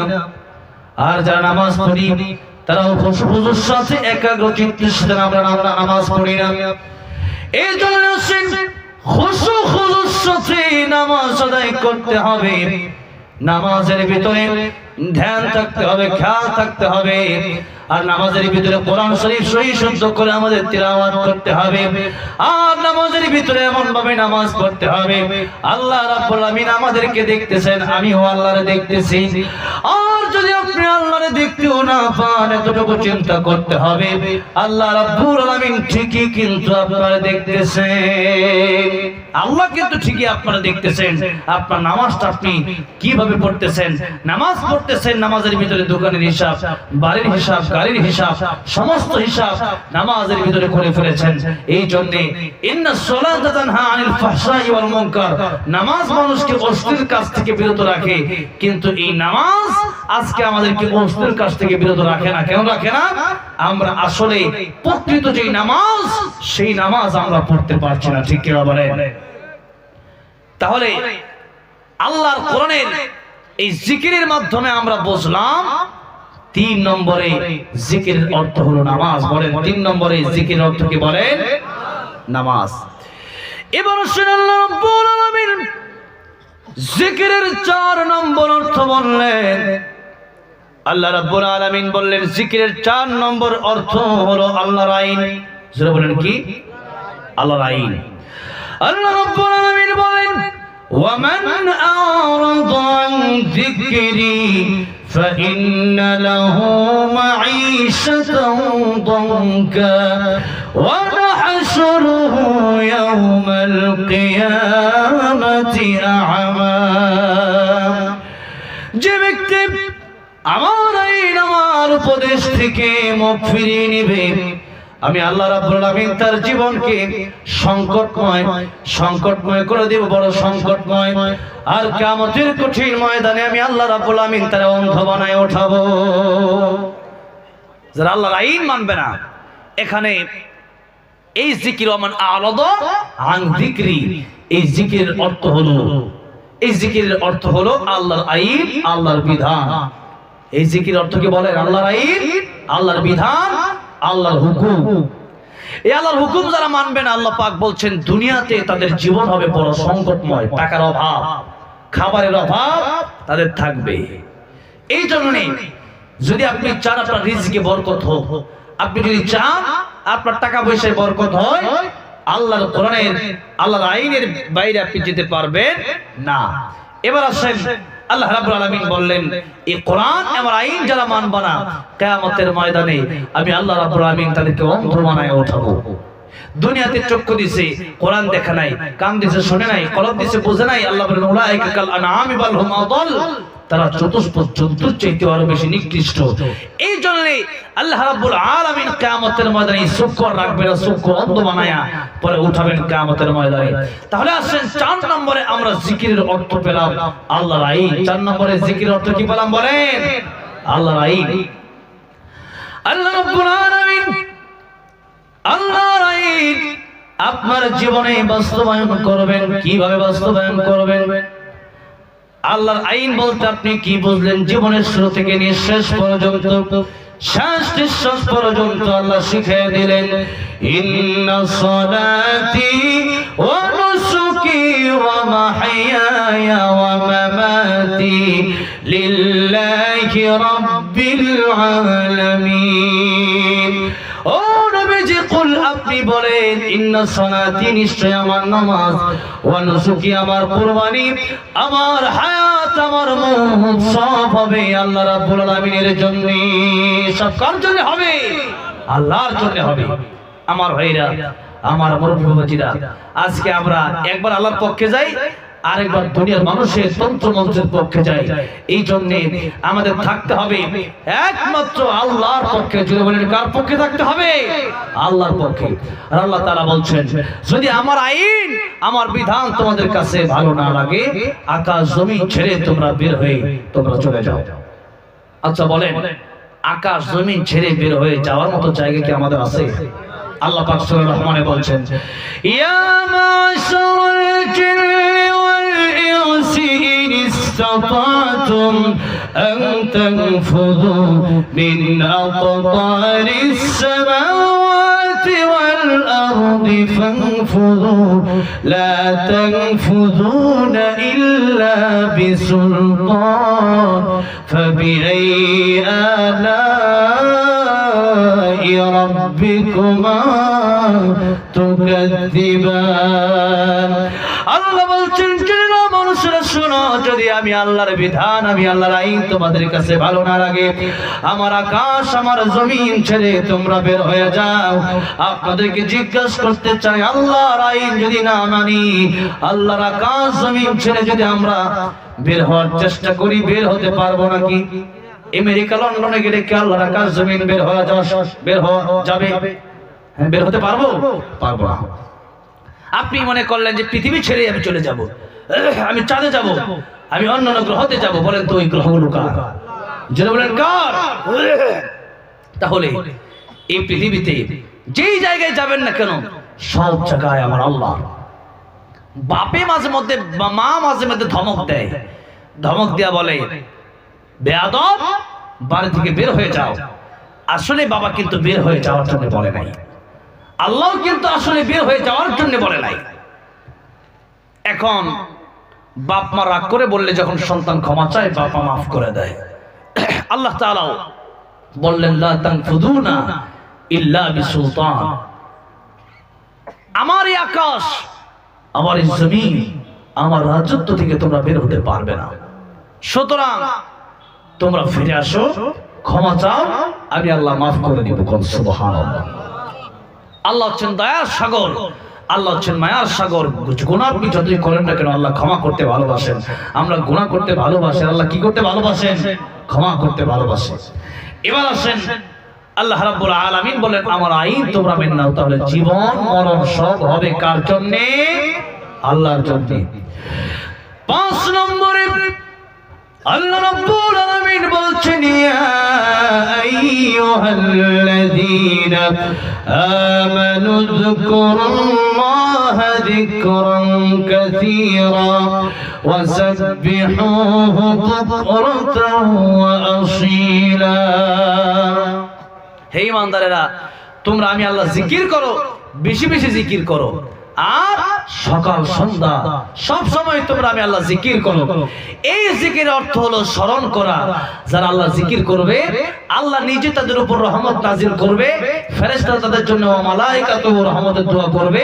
আর যারা নামাজ পড়ি তারাও খুশুর সাথে একাগ্র চিত্তের সাথে আমরা নামাজ পড়ি না। এই জন্য খুশুর সাথে নামাজ আদায় করতে হবে। নামাজের ভিতরে ধ্যান থাকতে হবে, খেয়াল থাকতে হবে। আর নামাজের ভিতরে কোরআন শরীফ সহি শুদ্ধ করে আমাদের তিলাওয়াত করতে হবে। আর নামাজের ভিতরে এমন ভাবে নামাজ পড়তে হবে আল্লাহ রাব্বুল আলামিন আমাদেরকে দেখতেছেন, আমিও আল্লাহরে দেখতেছি। আর যদি আপনি আল্লাহরে দেখতেও না পান, এতটুকু চিন্তা করতে হবে আল্লাহ রাব্বুল আলামিন ঠিকই কিন্তু আপনারা দেখতেছেন। আল্লাহ কিন্তু ঠিকই আপনারা দেখতেছেন। আপনার নামাজটা আপনি কিভাবে পড়তেছেন? নামাজ পড়তেছেন, নামাজের ভিতরে দোকানের হিসাব, বাড়ির হিসাব, গাড়ির হিসাব, সমস্ত হিসাব নামাজের ভিতরে করে ফেলেছেন। এই জন্য ইন্নাস সালাতা তানহা আনিল ফাহশাই ওয়াল মুনকার, নামাজ মানুষকে অশ্লীল কাজ থেকে বিরত রাখে। কিন্তু এই নামাজ আজকে আমাদেরকে অশ্লীল কাজ থেকে বিরত রাখে না। কেন রাখে না? আমরা আসলে প্রকৃত যে নামাজ, সেই নামাজ আমরা পড়তে পারছি না। ঠিক কিনা বলেন? তাহলে আল্লাহর কোরআনের এই জিকিরের মাধ্যমে আমরা বুঝলাম 3 নম্বরে জিকিরের অর্থ হলো নামাজ। বলেন 3 নম্বরে জিকিরের অর্থ কি বলেন? নামাজ। এবার শুনুন আল্লাহ রাব্বুল আলামিন জিকিরের 4 নম্বর অর্থ বললেন। আল্লাহ রাব্বুল আলামিন বললেন জিকিরের 4 নম্বর অর্থ হলো আল্লাহর আইন। যারা বলেন কি? আল্লাহর আইন। আল্লাহ রাব্বুল আলামিন বলেন ومن أعرض عن ذكري فإن له معيشة ضنكا ونحشره يوم القيامة أعمى। যে ব্যক্তি আমার আইন, আমার উপদেশ থেকে মুখ ফিরিয়ে নেবে, আমি আল্লাহ রাব্বুল আলামিন তার জীবনকে সংকটময় করে দেব, বড় সংকটময়। আর কিয়ামতের কঠিন ময়দানে আমি আল্লাহ রাব্বুল আলামিন তার অন্ধ বানায় ওঠাবো। যারা আল্লাহর আইন মানবে না, এখানে এই জিকির ওমান আলাদা আন যিকরি, এই জিকিরের অর্থ হলো আল্লাহর আইন, আল্লাহর বিধান। এই জিকির অর্থ কি বলেন? আল্লাহর আইন, আল্লাহর বিধান, আল্লাহর হুকুম। এই আল্লাহর হুকুম যারা মানবে না, আল্লাহ পাক বলছেন দুনিয়াতে তাদের জীবন হবে বড় সংকটময়। টাকার অভাব, খাবারের অভাব তাদের থাকবে। এই জন্য যদি আপনি চান আপনার রিজকে বরকত হোক, আপনি যদি চান আপনার টাকা পয়সায় বরকত হয়, আল্লাহর কোরআনের, আল্লাহর আইনের বাইরে আপনি যেতে পারবেন না। এবার আসেন আল্লাহ রাব্বুল আলামিন বললেন এই কোরআন আমার আইন যারা মানবে না, কিয়ামতের ময়দানে আমি আল্লাহ রাব্বুল আলামিন তাদেরকে অন্ধ বানায় ওঠাবো। দুনিয়াতে চক্ষু দিছে, কোরআন দেখা নাই, কান দিছে শুনে নাই, কলব দিছে বুঝে নাই। আল্লাহ বলেন উলাইকা কাল আনআমি বাল হুম আদাল, তারা চতুষ্পদ জন্তুর চাইতে আরো বেশি নিকৃষ্ট। এই জন্য আল্লাহ রাব্বুল আলামিন কিয়ামতের ময়দানে চক্ষু রাখবে না, চক্ষু অন্ধ বানায়া পরে উঠাবেন কিয়ামতের ময়দানে। তাহলে আসেন 4 নম্বরে আমরা জিকিরের অর্থ পেলাম আল্লাহর আইন। 4 নম্বরে জিকিরের অর্থ কি পেলাম বলেন? আল্লাহর আইন। আল্লাহ রাব্বুল আলামিন আল্লাহর আইন আপনার জীবনে বাস্তবায়ন করবেন। কিভাবে বাস্তবায়ন করবেন? আল্লাহর আইন বলতে আপনি কি বুঝলেন? জীবনের শুরু থেকে নিয়ে শেষ পর্যন্ত, শেষ নিঃশ্বাস পর্যন্ত আল্লাহ শিখিয়ে দিলেন ইন্না সালাতি ওয়া নুসুকি ওয়া মাহইয়ায়া ওয়া মামাতি লিল্লাহি রাব্বিল আলামিন। ও নবীজি কুল, আপনি বলেন বলেন ইন্না সালাতি, নিশ্চয় আমার নামাজ, ওয়া নুসুকি, আমার কুরবানি, আমার হায়াত, আমার মওত সব হবে আল্লাহ রাব্বুল আলামিনের জন্য। সব কার জন্য হবে? আল্লাহর জন্য হবে। আমার ভাইরা, আমার মুরব্বিরা, আজকে আমরা একবার আল্লাহর পক্ষে যাই, আরেকবার দুনিয়ার মানুষের তন্ত্রমন্ত্রের পক্ষে যাই। এই জন্য আমাদের থাকতে হবে একমাত্র আল্লাহর পক্ষে। যদি বলেন কার পক্ষে থাকতে হবে? আল্লাহর পক্ষে। আর আল্লাহ তাআলা বলছেন, যদি আমার আইন, আমার বিধান তোমাদের কাছে ভালো না লাগে, আকাশ জমিন ছেড়ে তোমরা বের হয়ে তোমরা চলে যাও। আচ্ছা বলেন, আকাশ জমিন ছেড়ে বের হয়ে যাওয়ার মতো জায়গা কি আমাদের আছে? আল্লাহ পাক সূরা রহমানে বলছেন, ইয়া মাশারাল জিন্নি ওয়াল ইনসি ইন ইসতাতাতুম আন তানফুযু মিন আকতারিস সামাওয়াতি ওয়াল আরদি ফানফুযু লা তানফুযুনা ইল্লা বিসুলতান ফাবিআইয়ি আলা'i রাব্বিকুমা তুকাযযিবান। আল্লাহ বলছেন, মানুষেরা শোনো, যদি আমি আল্লাহর বিধান, আমি আল্লাহর আইন তোমাদের কাছে ভালো না লাগে, আমার আকাশ, আমার জমিন ছেড়ে তোমরা বের হয়ে যাও। আপনাদেরকে জিজ্ঞাসা করতে চাই, আল্লাহর আইন যদি না মানি, আল্লাহর আকাশ জমিন ছেড়ে যদি আমরা বের হওয়ার চেষ্টা করি, বের হতে পারবো নাকি? আমেরিকা, লন্ডনে গেলে কি আল্লাহর আকাশ জমিন বের হওয়া যাবে? হ্যাঁ, বের হতে পারবো? পারবো না। আপনি মনে করলেন যে পৃথিবী ছেড়ে আমি চলে যাব, আমি চাঁদে যাব, আমি অন্য গ্রহতে যাব। বলেন তো ওই গ্রহগুলো কার? যারা বলেন কার? তাহলে এই পৃথিবীতে যেই জায়গায় যাবেন না কেন, সব জায়গায় আমার আল্লাহ। বাপে মাঝে মধ্যে, মা মাঝে মধ্যে ধমক দেয়, ধমক দেয়া বলে, বেয়াদব, বাড়ি থেকে বের হয়ে যাও। আসলে বাবা কিন্তু বের হয়ে যাওয়ার জন্য বলে নাই, আল্লাহ কিন্তু আসলে বের হয়ে যাওয়ার জন্য বলে নাই। এখন বাপ মা রাগ করে বললে যখন সন্তান ক্ষমা চায়, বাবা মাফ করে দেয়। আল্লাহ তাআলা বললেন, লা তানফুযুনা ইল্লা বিসুলতান, আমার এই আকাশ, আমার এই জমিন, আমার রাজত্ব থেকে তোমরা বের হতে পারবে না। সুতরাং তোমরা ফিরে আসো, ক্ষমা চাও, আমি আল্লাহ মাফ করে দিব। সুবহানাল্লাহ। আল্লাহ হচ্ছেন দয়ার সাগর, আল্লাহ হচ্ছেন মায়ার সাগর। গুনাহ আপনি যতই করেন না কেন, আল্লাহ ক্ষমা করতে ভালোবাসেন। আমরা গুনাহ করতে ভালোবাসি, আল্লাহ কি করতে ভালোবাসেন? ক্ষমা করতে ভালোবাসেন। এবার আসেন, আল্লাহ রাব্বুল আলামিন বলেন, আমার আইন তোমরা মেনে নাও, তাহলে জীবন মরণ সব হবে কার জন্য? আল্লাহর জন্য। 5 নম্বরে আল্লাহ রাব্বুল আলামিন বলছেন, ইয়া আইয়ুহাল্লাযীনা আমানু যকুরুল্লাহা যিকরান কাসীরা ওয়া সাব্বিহুহু বুকরাতান ওয়া আসীলা। হে ঈমানদারেরা, তোমরা আমি আল্লাহ জিকির করো, বেশি বেশি জিকির করো, আর সকাল সন্ধ্যা সব সময় তোমরা আমি আল্লাহ জিকির করো। এই জিকির অর্থ হলো স্মরণ করা। যারা আল্লাহ জিকির করবে, আল্লাহ নিজে তাদের উপর রহমত নাজিল করবে, ফেরেশতারা তাদের জন্য মালায়েকাতু রহমতের দোয়া করবে।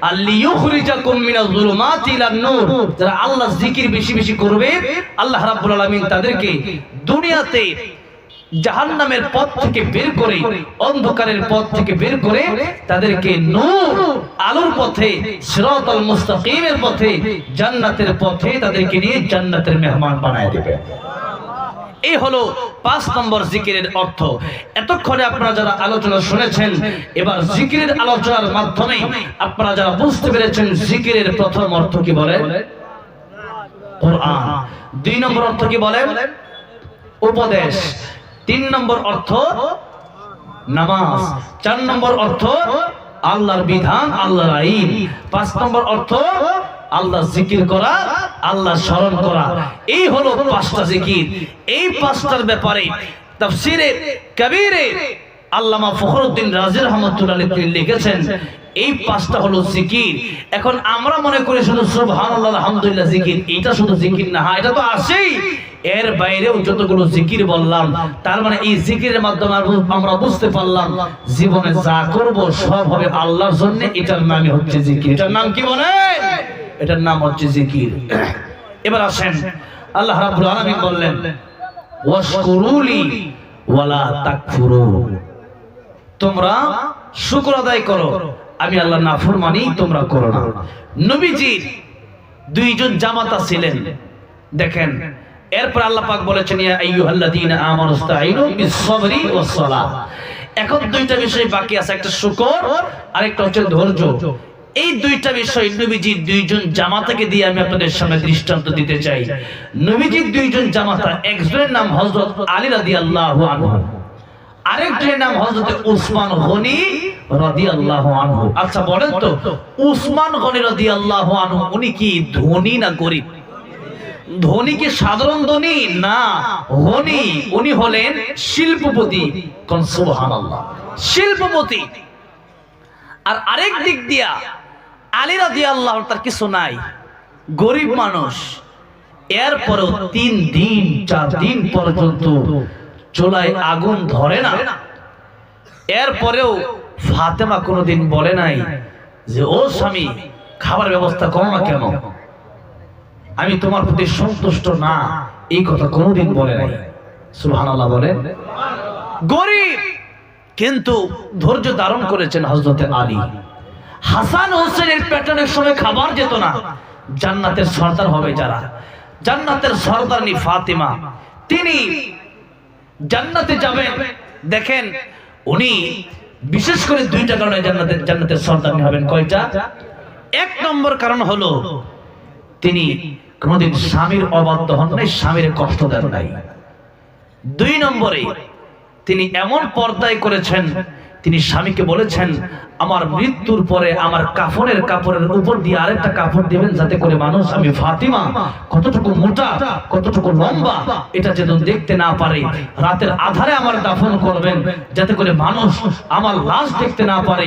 আর লিইখরিজাকুম মিনাজ যুলুমাতি ইলান নূর, যারা আল্লাহ জিকির বেশি বেশি করবে, আল্লাহ রাব্বুল আলামিন তাদেরকে দুনিয়াতে জাহান্নামের পথ থেকে বের করে, অন্ধকারের পথ থেকে বের করে তাদেরকে নূর, আলোর পথে, সিরাতাল মুস্তাকিমের পথে, জান্নাতের পথে তাদেরকে নিয়ে জান্নাতের মেহমান বানায় দিবেন। এই হলো 5 নম্বর জিকিরের অর্থ। এতক্ষণে আপনারা যারা আলোচনা শুনেছেন, এবার জিকিরের আলোচনার মাধ্যমে আপনারা যারা বুঝতে পেরেছেন জিকিরের প্রথম অর্থ কি বলেন? কোরআন। 2 নম্বর অর্থ কি বলেন? উপদেশ। 3 নম্বর অর্থ নামাজ। 4 নম্বর অর্থ আল্লাহর বিধান, আল্লাহর আইন। 5 নম্বর অর্থ আল্লাহ জিকির করা, আল্লাহ স্মরণ করা। এই হলো 5টা জিকির। এই 5টার ব্যাপারে তাফসীরে কবীরে আল্লামা ফখরুদ্দিন রাজি রাহমাতুল্লাহ আলাইহি লিখেছেন, এই 5টা হলো জিকির। এখন আমরা মনে করি শুধু সুবহানাল্লাহ আলহামদুলিল্লাহ জিকির, এটা শুধু জিকির না। হ্যাঁ, এটা তো আছেই, এর বাইরেও যতগুলো জিকির বললাম, তার মানে এই জিকিরের মাধ্যমে আমরা বুঝতে পারলাম জীবনে যা করব সব হবে আল্লাহর জন্য। এটার নামই হচ্ছে জিকির। এটার নাম কি বলেন? এটার নাম হচ্ছে জিকির। এবার আসেন, আল্লাহ রাব্বুল আলামিন বললেন ওয়াশকুরুলি ওয়ালা তাকফুরু, তোমরা শুকর আদায় করো, আমি আল্লাহর নাফরমানি তোমরা করো না। নবীজির দুইজন জামাতা ছিলেন, দেখেন। এরপর আল্লাহ পাক বলেছেন ইয়া আইয়ুহাল্লাযীনা আমানুস্তাঈনু বিস-সাবরি ওয়াস-সালাহ। এখন দুইটা বিষয় বাকি আছে, একটা শুকর আর একটা হচ্ছে ধৈর্য। এই দুইটা বিষয় নবীজির দুইজন জামাতাকে দিয়ে আমি আপনাদের সামনে দৃষ্টান্ত দিতে চাই। নবীজির দুইজন জামাতা, একজনের নাম হযরত আলী রাদিয়াল্লাহু আনহু, আরেকজনের নাম হযরত উসমান গনি রাদিয়াল্লাহু আনহু। আচ্ছা বলেন তো, উসমান গনি রাদিয়াল্লাহু আনহু উনি কি ধনী না গরিব? ধনী কি সাধারণ ধনী? না, ধনী। উনি হলেন শিল্পপতি। কোন সুবহানাল্লাহ, শিল্পপতি। আর আরেক দিক দিয়া আলী রাদিয়াল্লাহু তার কিছু নাই, গরিব মানুষ। এরপরেও 3 দিন 4 দিন পর্যন্ত চুলায় আগুন ধরে না। এরপরেও ফাতেমা কোনোদিন বলে নাই যে ও স্বামী খাবার ব্যবস্থা করো না কেন, আমি তোমার প্রতি সন্তুষ্ট না, এই কথা কোনোদিন বলে নাই। সুবহানাল্লাহ বলেন। গরিব কিন্তু ধৈর্য ধারণ করেছেন হযরতে আলী। হাসান হোসেনের পেটানোর সময় খাবার যেত না। জান্নাতের সর্দার হবে যারা, জান্নাতের সর্দারনি ফাতেমা, তিনি জান্নাতে যাবেন। দেখেন উনি বিশেষ করে 2টা কারণে জান্নাতের সর্দারনি হবেন। কয়টা? 1 নম্বর কারণ হলো তিনি কোনদিন স্বামীর অবাধ্য হন নাই, স্বামীর কষ্ট দেন নাই। 2 নম্বরে তিনি এমন পর্দায় করেছেন, তিনি স্বামীকে বলেছেন আমার মৃত্যুর পরে আমার কাফনের কাপড়ের উপর দিয়ে আরেকটা কাপড় দিবেন, যাতে করে মানুষ আমি ফাতিমা কতটুকু মোটা কতটুকু লম্বা এটা যেন দেখতে না পারে। রাতের আধারে আমার দাফন করবেন, যাতে করে মানুষ আমার লাশ দেখতে না পারে।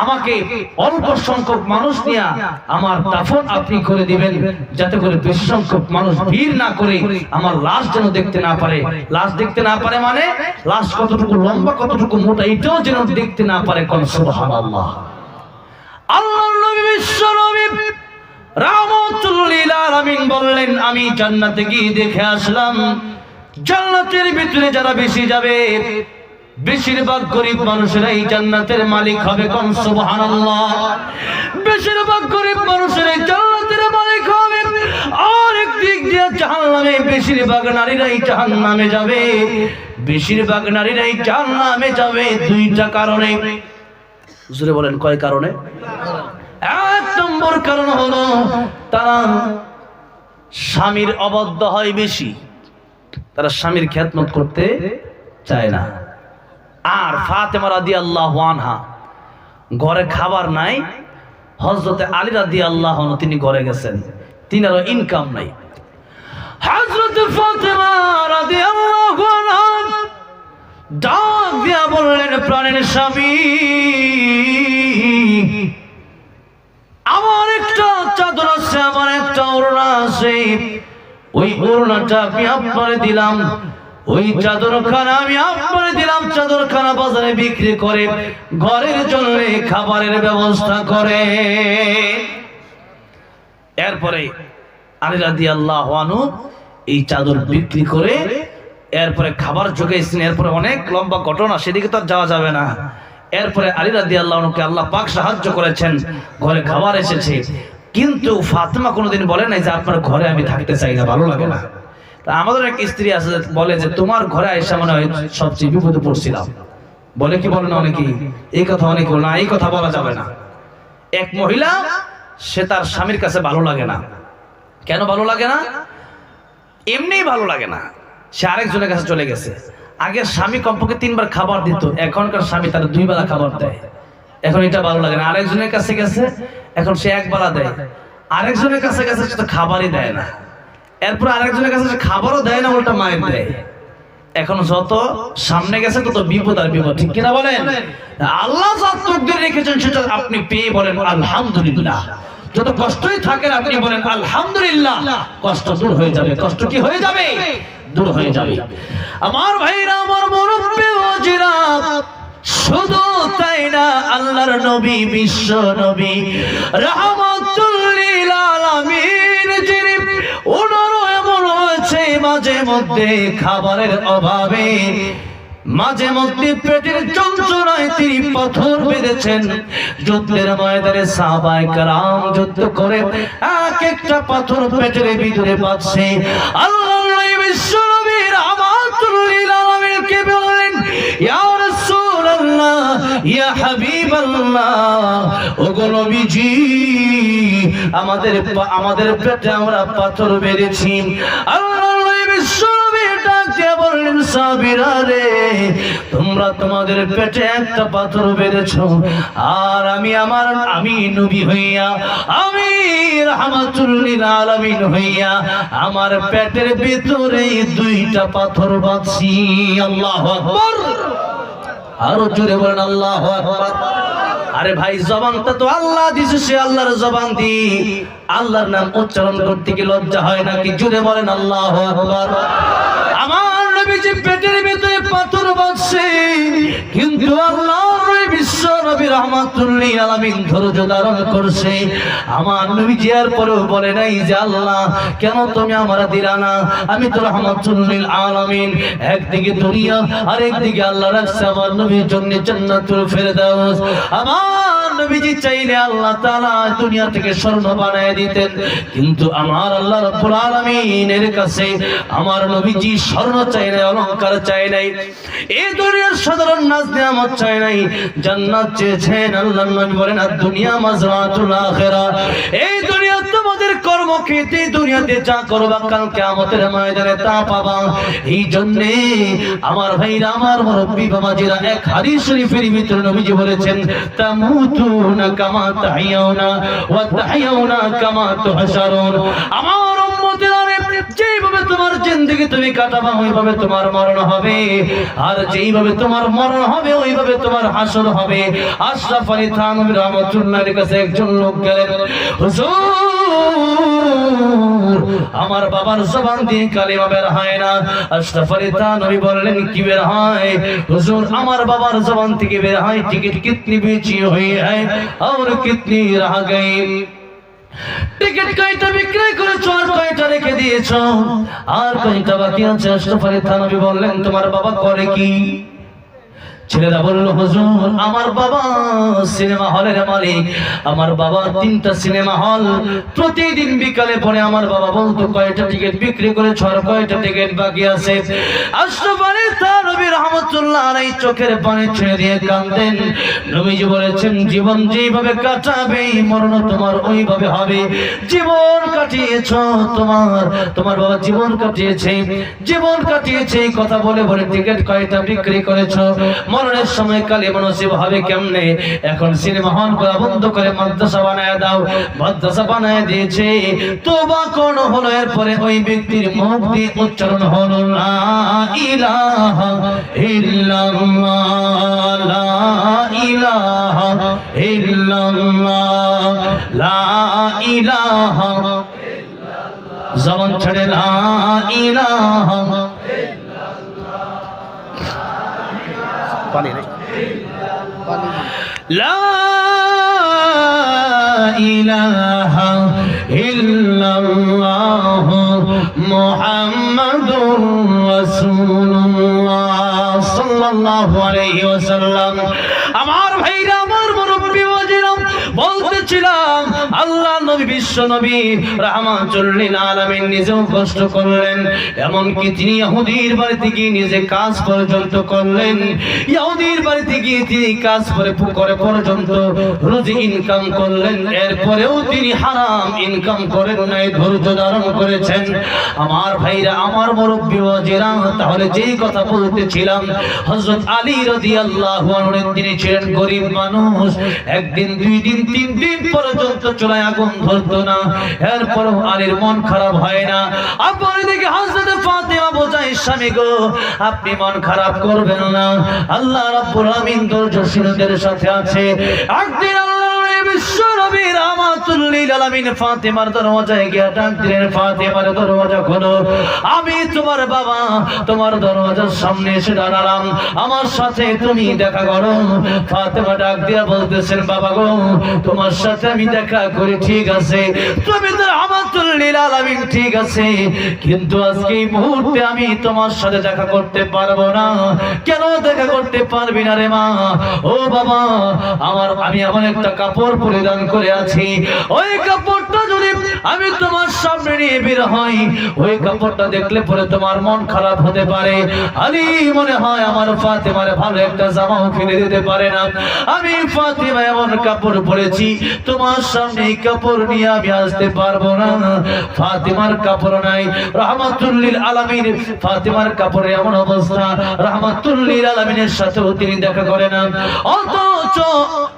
আমাকে অল্প সংখ্যক মানুষ নিয়ে আমার দাফন আপনি করে দিবেন, যাতে করে বেশি সংখ্যক মানুষ ভিড় না করে আমার লাশ যেন দেখতে না পারে। লাশ দেখতে না পারে মানে লাশ কতটুকু লম্বা কতটুকু মোটা এটাও যেন দেখতে না পারে। কোন সুবহানাল্লাহ। আল্লাহর নবী বিশ্ব নবী রাহমাতুল লিল আলামিন বললেন আমি জান্নাতে গিয়ে দেখে আসলাম, জান্নাতের ভিতরে যারা বেশি যাবে বেশিরভাগ গরিব মানুষেরাই জান্নাতের মালিক হবে। কোন সুবহানাল্লাহ। বেশিরভাগ গরিব মানুষেরাই জান্নাতের মালিক হবে। আর একদিক দিয়ে জাহান্নামে বেশিরভাগ নারীরাই জাহান্নামে যাবে, বেশিরভাগ নারীরাই জাহান্নামে যাবে 2টা কারণে। জোরে বলেন কয় কারণে? 1 নম্বর কারণ হলো তারা স্বামীর অবাধ্য হয় বেশি, তারা স্বামীর খেদমত করতে চায় না। আর ফাতেমা রাদিয়াল্লাহু আনহা ঘরে খাবার নাই, হযরতে আলী রাদিয়াল্লাহু আনহু তিনি ঘরে গেছেন, তিনারও ইনকাম নাই। হযরতে ফাতেমা রাদিয়াল্লাহু আনহা ডাক দিয়া বললেন প্রাণের স্বামী আমার একটা চাদর আছে, আমার একটা ওড়না আছে, ওই ওড়নাটা আমি আপনারে দিলাম, ওই চাদরখানা আমি আপনারে দিলাম, চাদরখানা বাজারে বিক্রি করে ঘরের জন্য খাবারের ব্যবস্থা করে। এরপরে আলী রাদিয়াল্লাহু আনহু এই চাদর বিক্রি করে এরপরে খাবার জোগাইছেন। এরপরে অনেক লম্বা ঘটনা, সেদিকে তো আর যাওয়া যাবে না। এরপরে আলী রাদিয়াল্লাহু আনহুকে আল্লাহ পাক সাহায্য করেছেন, ঘরে খাবার এসেছে। কিন্তু ফাতেমা কোনোদিন বলে নাই যে আপনার ঘরে আমি থাকতে চাই না, ভালো লাগে না। তা আমাদের এক স্ত্রী আছে বলে যে তোমার ঘরে আইসা মনে হয় সবচেয়ে বিপদে পড়ছিলাম, বলে কি বলে না অনেকেই, এই কথা অনেকে বলে না, এই কথা বলা যাবে না। এক মহিলা সে তার স্বামীর কাছে ভালো লাগে না। কেন ভালো লাগে না? এমনিই ভালো লাগে না, সে আরেকজনের কাছে চলে গেছে। আগে স্বামী কমপক্ষে 3 বার খাবার দিত, এখনকার স্বামী তার 2 বেলা খাবার দেয়। এখন এটা ভালো লাগে না, আরেকজনের কাছে গেছে, এখন সে 1 বেলা দেয়। আরেকজনের কাছে গেছে সে তো খাবারই দেয় না, এরপর আরেকজনের কাছে সে খাবারও দেয় না, উল্টা মায়ের দেয়। এখন যত সামনে গেছে তত বিপদ আর বিপদ, ঠিক কিনা বলেন? আল্লাহ যা তকদীর রেখেছেন সেটা আপনি পেয়ে বলেন আলহামদুলিল্লাহ। যত কষ্টই থাকেন আপনি বলেন আলহামদুলিল্লাহ, কষ্ট দূর হয়ে যাবে। কষ্ট কি হয়ে যাবে? দূর হয়ে যাবে। আমার ভাইরা, আমার মুরব্বি ওয়াজিরা, শুধু তাই না, আল্লাহর নবী, বিশ্ব নবী রাহমাতুল লিল আলামিন যিনি, ওনারও এমন হয়েছে মাঝে মধ্যে খাবারের অভাবে, মাঝে মধ্যে পেটের যন্ত্রণায় তিনি পাথর বেঁধেছেন। যুদ্ধের ময়দানে সাহাবায়ে কেরাম যুদ্ধ করে এক একটা পাথর পেটের ভিতরে বাঁধছে। আল্লাহর নবী বিশ্ব নবী রাহমাতুল লিল আলামিনকে বললেন, ইয়া রাসূলুল্লাহ, ইয়া হাবিবাল্লাহ, ওগো নবীজি, আমাদের পেটে আমরা পাথর বেঁধেছি। আল্লাহর নবী বিশ্ব নবী ডাক দিয়ে বললেন, সাহাবীরা রে, তোমরা তোমাদের পেটে একটা পাথর বেঁধেছো, আর আমি নবী হইয়া, আমি রাহমাতুল লিল আলামিন হইয়া আমার পেটের ভিতরে দুইটা পাথর বাঁধছি। আল্লাহু আকবার। আরো জোরে বলেন আল্লাহু আকবার। আরে ভাই, জবানটা তো আল্লাহ দিয়েছে, সে আল্লাহর জবান দি আল্লাহর নাম উচ্চারণ করতে কি লজ্জা হয় নাকি? জোরে বলেন আল্লাহু আকবার। আমার নবীজি পেটের ভিতরে পাথর বাঁধছে, কিন্তু আল্লাহর বিশ্ব নবী রাহমাতুল লিল আলামিন ধৈর্য ধারণ করছে। আমার নবীজি এর পরেও বলে নাই যে আল্লাহ কেন তুমি আমার দিলা না, আমি তো রাহমাতুল লিল আলামিন। একদিকে দুনিয়া আর একদিকে আল্লাহ রাখছে আমার নবীর জন্য জান্নাতুল ফেরদাউস। আমার নবীজি চাইলে আল্লাহ তাআলা দুনিয়া থেকে স্বর্ণ বানায় দিতেন, কিন্তু আমার আল্লাহ রাব্বুল আলামিনের কাছে আমার নবীজি স্বর্ণ চাই নাই, অলংকার চাই নাই, এই দুনিয়ার সাধারণ নাজ নিয়ামত চাই নাই, জান্নাত চেয়েছেন। আল্লাহর নবী বলেন, আর দুনিয়া মাজরাতুল আখিরাহ, এই দুনিয়া তোমাদের কর্মক্ষেত্রে, দুনিয়াতে যা করবা কাল কিয়ামতের ময়দানে তা পাবা। এই জন্য আমার ভাইরা, আমার মুরব্বি বাবাজিরা, এক হাদিস শরীফের ভিতরে নবীজি বলেছেন, তামুতুনা কামা তাহিয়াউনা ওয়া তাহিয়াউনা কামা তুহশারুন। আমার উম্মতেরা, যেইভাবে তোমার জিন্দেগি তুমি কাটাবা ওইভাবে তোমার মরণ হবে, আর যেইভাবে তোমার মরণ হবে ওইভাবে তোমার হাসর হবে। আশরাফ আলী থানভী রাহমাতুল্লাহর কাছে একজন লোক গেলেন, হুজুর, আমার বাবার জবান দিয়ে কালিমা বের হয় না। আশরাফ আলী থানভী বললেন, কি বের হয়? হুজুর, আমার বাবার জবান থেকে বের হয়, টিকিট কিতনি বেচি হুই হ্যায় और कितनी रह गई। টিকিট কয়টা বিক্রি করেছো আর কয়টা রেখে দিয়েছো, আর কয়টা বাকি আছে? আশরাফ আলী থানভী বললেন, তোমার বাবা করে কি? ছেলেরা বলল, হুজুর, আমার বাবা সিনেমা হলের মালিক, আমার বাবা 3টা সিনেমা হল। প্রতিদিন বিকালে পরে আমার বাবা বলতো, কয়টা টিকিট বিক্রি করেছো আর কয়টা টিকিট বাকি আছে? আশরাফ আলী থানভী রাহমাতুল্লাহ আলাইহি চোখের পানি ছেড়ে দিয়ে কাঁদেন। নবীজি বলেছেন, জীবন যেভাবে কাটাবে মরণ তোমার ওইভাবে হবে। জীবন কাটিয়েছো, তোমার বাবা জীবন কাটিয়েছে, কথা বলে বলে টিকিট কয়টা বিক্রি করেছো? মরণের সময় কালিমা নসিব হবে কেমনে? এখন সিনেমা হল বন্ধ করে মাদ্রাসা বানায় দাও। মাদ্রাসা বানায় দিয়েছে, তওবা কোন হলো, এরপরে ওই ব্যক্তির মুখ দিয়ে উচ্চারণ হলো, লা ইলাহা ইল্লাল্লাহ, লা ইলাহা ইল্লাল্লাহ, লা ইলাহা ইল্লাল্লাহ। জবান ছেড়ে লা ইলাহা লা ইলাহা ইল্লাল্লাহ মুহাম্মাদুর রাসূলুল্লাহ সাল্লাল্লাহু আলাইহি ওয়াসাল্লাম। আমার ভাইরা, আমার মুরব্বি ওয়াজিরা, বলতেছিলাম আল্লাহ নবী, বিশ্ব নবী রাহমাতুল লিল আলামিন নিজেও কষ্ট করলেন, এমনকি তিনি ইহুদির বাড়িতে গিয়ে নিজে কাজ পর্যন্ত করলেন। ইহুদির বাড়িতে গিয়ে তিনি কাজ করে পর্যন্ত রুজি ইনকাম করলেন, এরপরেও তিনি হারাম ইনকাম করেন নাই, ধৈর্য ধারণ করেছেন। আমার ভাইরা, আমার মুরব্বি ওয়াজিরা, তাহলে যেই কথা বলতেছিলাম, হযরত আলী রাদিয়াল্লাহু আনহু, তিনি ছিলেন গরিব মানুষ। একদিন, 2 দিন, 3 দিন পর্যন্ত চুলায় আগুন ধরতো না, এরপরও আলীর মন খারাপ হয় না। আপনার দিকে হযরত ফাতেমা বোঝায়, স্বামী গো, আপনি মন খারাপ করবেন না, আল্লাহ রাব্বুল আমিন ধৈর্যশীলদের সাথে আছে। একদিন আল্লাহর বিশ্ব নবী রাহমাতুল লিল আলামিন ফাতেমার দরওয়াজায় গিয়ে ডাক দিলেন, ফাতেমার দরওয়াজা খোলো। আমি তোমার বাবা তোমার দরওয়াজার সামনে এসে দাঁড়ালাম, আমার সাথে তুমি দেখা করো। ফাতেমা ডাক দিয়া বলতেছেন, বাবা গো তোমার সাথে আমি দেখা করি ঠিক আছে, তুমি তো রাহমাতুল লিল আলামিন ঠিক আছে, কিন্তু আজকে এই মুহূর্তে আমি তোমার সাথে দেখা করতে পারবো না। কেন দেখা করতে পারবি না রে মা? ও বাবা আমি এমন একটা কাপড় পরিধান করে আছি, ওই কাপড়টা যদি আমি তোমার সামনে নিয়ে বের হই, ওই কাপড়টা দেখলে পরে তোমার মন খারাপ হতে পারে। আলী মনে হয় আমার ফাতেমারে ভালো একটা জামাও কিনে দিতে পারে না। আমি ফাতেমা এমন কাপড় পরেছি, তোমার সামনে এই কাপড় নিয়ে আমি আসতে পারবো না। ফাতেমার কাপড় নাই, রাহমাতুল লিল আলামিন ফাতেমার কাপড়ে এমন অবস্থা, রাহমাতুল লিল আলামিনের সাথেও তিনি দেখা করে না। অথচ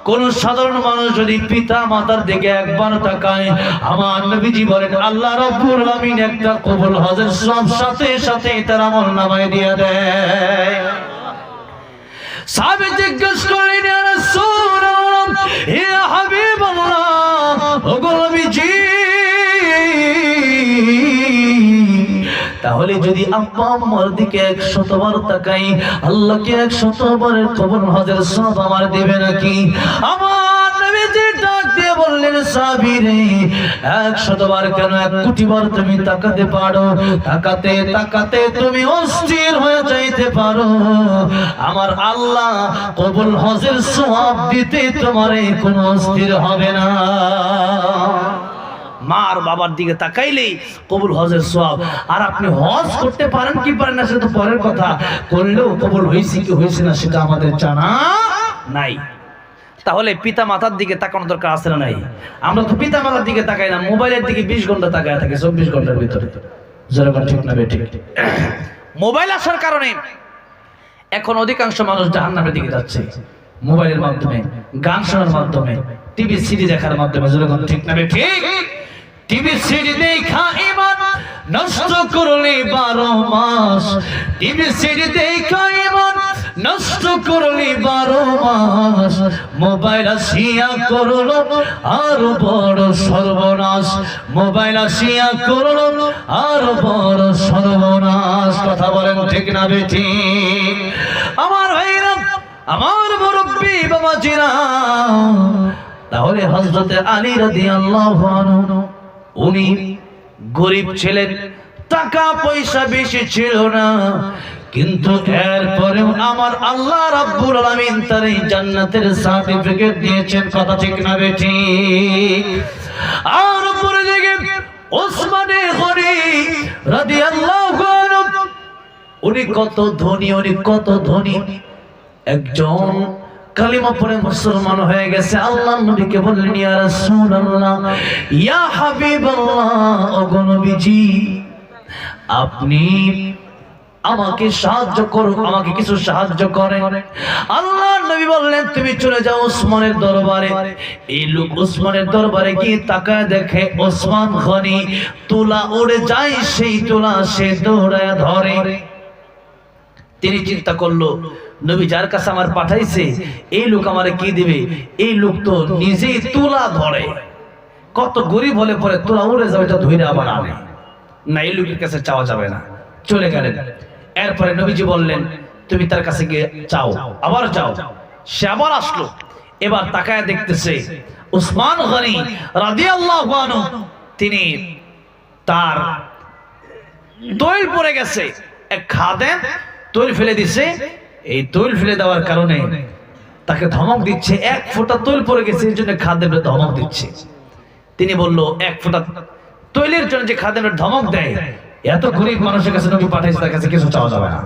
কোন সাধারণ মানুষ যদি পিতা মাতার দিকে একবার তাকায়, আমার নবীজি বলেন আল্লাহ রাব্বুল আলামিন একটা কবুল হজের সব সাথে সাথে তার আমলনামায় দিয়ে দেয়। সাহাবী জিজ্ঞেস করলেন, ইয়া রাসূলুল্লাহ, ইয়া হাবিবাল্লাহ, ওগো নবীজি, তাহলে যদি আব্বা আম্মার দিকে 100 বার তাকাই, আল্লাহকে 100 বারের কবুল হজের সব আমার দেবে নাকি? আমার নবীজি ডাক দিয়ে বললেন, সাহাবী রে 100 বার কেন 1 কোটি বার তুমি তাকাতে পারো, তাকাতে তাকাতে তুমি অস্থির হয়ে যাইতে পারো। আমার আল্লাহ কবুল হজের সওয়াব দিতে তোমারে কোনো অস্থির হবে না। মা আর বাবার দিকে তাকাইলেই কবুল হজের সওয়াব। আর আপনি হজ করতে পারেন কি পারেন না সেটা তো পরের কথা, করলেও কবুল হয়েছে কি হয়েছে না সেটা আমাদের জানা নাই। তাহলে পিতা মাতার দিকে তাকানো দরকার আছে না নাই? আমরা তো পিতা মাতার দিকে তাকাই না, মোবাইলের দিকে 20 ঘন্টা তাকায় থাকি 24 ঘন্টার ভিতরে। যেরকম ঠিক না বেঠিক? মোবাইল আসার কারণে এখন অধিকাংশ মানুষ জাহান্নামের দিকে যাচ্ছে, মোবাইলের মাধ্যমে, গান শোনার মাধ্যমে, টিভি সিডি দেখার মাধ্যমে। যেরকম ঠিক না বেঠিক? টিভি সিডি দেখা ঈমান নষ্ট করলে 12 মাস, টিভি সিডি দেখা ঈমান নষ্ট করলে 12 মাস, মোবাইল আসিয়া করলো আর বড় সর্বনাশ, মোবাইল আসিয়া করলো আর বড় সর্বনাশ। কথা বলেন ঠিক না বেঠিক? আমার ভাইরা, আমার মুরব্বি বাবাজিরা, তাহলে হযরত আলী রাদিয়াল্লাহু আনহু উনি গরিব ছিলেন, টাকা পয়সা বেশি ছিল না, কিন্তু এরপরেও আমার আল্লাহ রাব্বুল আলামিন তার এই জান্নাতের সার্টিফিকেট দিয়েছেন। কথা ঠিক না বেঠিক? আর উপরে দিকে ওসমানে গনি রাদিয়াল্লাহু আনহু, উনি কত ধনী, উনি কত ধনী। একজন কালিমা পড়ে মুসলমান হয়ে গেছে, আল্লাহর নবীকে বললেন, ইয়া রাসূলুল্লাহ, ইয়া হাবিবাল্লাহ, ওগো নবীজি, আপনি আমাকে সাহায্য করুন, আমাকে কিছু সাহায্য করেন। আল্লাহর নবী বললেন, তুমি চলে যাও ওসমানের দরবারে। এই লোক ওসমানের দরবারে গিয়ে তাকায় দেখে ওসমান গনি তুলা উড়ে যায়, সেই তুলা সে দৌড়ায় ধরে। তিনি চিন্তা করলো, নবী যার কাছে আমার পাঠাইছে এই লোক আমারে কি দিবে? এই লোক তো নিজেই তুলা ধরে, কত গরিব হলে পরে তুলা উড়ে যাবে, এটা ধরে আবার আনে না, এই লোকের কাছে চাওয়া যাবে না। চলে গেলেন। এরপরে নবীজি বললেন, তুমি তার কাছে গিয়ে চাও। আবার যাও। সে আবার আসলো। এবার তাকায় দেখতেছে ওসমান গনি রাদিয়াল্লাহু আনহু, তিনি তার তৈল পড়ে গেছে, এক খাদেম তৈল ফেলে দিছে। এই তৈল ফেলে দেওয়ার কারণে তাকে ধমক দিচ্ছে, 1 ফোঁটা তৈল পড়ে গেছে এই জন্য খাদেমের ধমক দিচ্ছে। তিনি বলল, 1 ফোঁটা তৈলের জন্য যে খাদেমের ধমক দেয়, এত গরিব মানুষের কাছে নবী পাঠাইছে, তার কাছে কিছু চাওয়া যাবে না।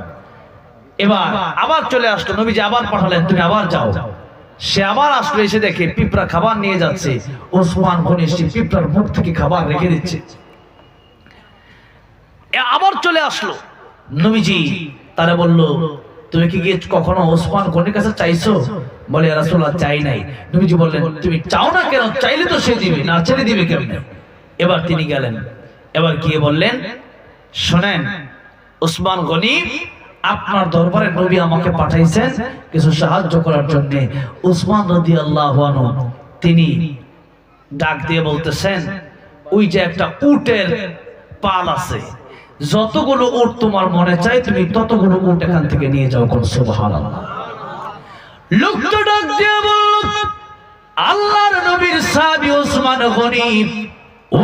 এবার আবার চলে আসলো, নবীজি আবার পাঠালেন, তুমি আবার যাও। সে আবার আসলো, এসে দেখে পিঁপড়া খাবার নিয়ে যাচ্ছে। ওসমান গনি সেই পিঁপড়ার মুখ থেকে খাবার রেখে দিচ্ছে। আবার চলে আসলো, নবীজি তারা বলল, তুমি কি গিয়ে কখনো ওসমান গনির কাছে চাইছো? বলে, ইয়া রাসূলুল্লাহ, চাই নাই। নবীজি বললেন, তুমি চাও না কেন? চাইলে তো সে দিবে, না চাইলে দিবে কেমনে? এবার তিনি গেলেন। এবার গিয়ে বললেন, শুনেন ওসমান গনি, আপনার দরবারে নবী আমাকে পাঠাইছেন কিছু সাহায্য করার জন্য। ওসমান রাদিয়াল্লাহু আনহু তিনি ডাক দিয়ে বলতেছেন, ওই যে একটা উটের পাল আছে, যতগুলো উট তোমার মনে চাই তুমি ততগুলো উট এখান থেকে নিয়ে যাও। কোন সুবহানাল্লাহ। লোকটা ডাক দিয়ে বলল, আল্লাহর নবীর সাহাবী ওসমান গনি,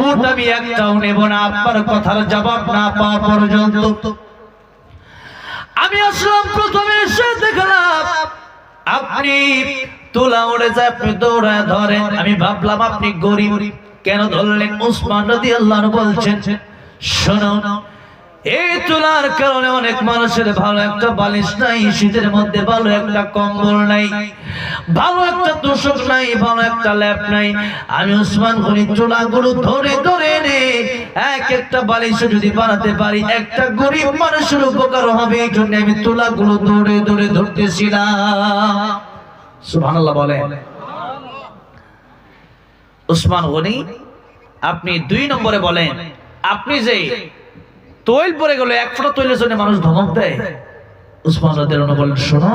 উট আমি একটাও নেব না আপনার কথার জবাব না পাওয়া পর্যন্ত। আমি আসলাম, প্রথমে এসে দেখলাম আপনি তুলা উড়ে যায়, আপনি দৌড়ায় ধরেন। আমি ভাবলাম আপনি গরিব, কেন ধরলেন? ওসমান রাদিয়াল্লাহু আনহু বলছেন, শোনো, এই তুলার কারণে অনেক মানুষের ভালো একটা বালিশ নাই, শীতের মধ্যে ভালো একটা কম্বল নাই, ভালো একটা তোষক নাই, ভালো একটা ল্যাপ নাই। আমি ওসমান গনি তুলাগুলো ধরে ধরে নে এক একটা বালিশ যদি বানাতে পারি, একটা গরিব মানুষের উপকার হবে, এই জন্য আমি তুলাগুলো ধরে ধরে ধরতেছিলাম। সুবহানাল্লাহ বলেন। ওসমান গনি, আপনি 2 নম্বরে বলেন, আপনি যে তৈল পরে গেল, এক ফোঁটা তৈলের জন্য মানুষ ধমক দেয়। ওসমান রাদিয়াল্লাহু আনহু বলেন, শোনো,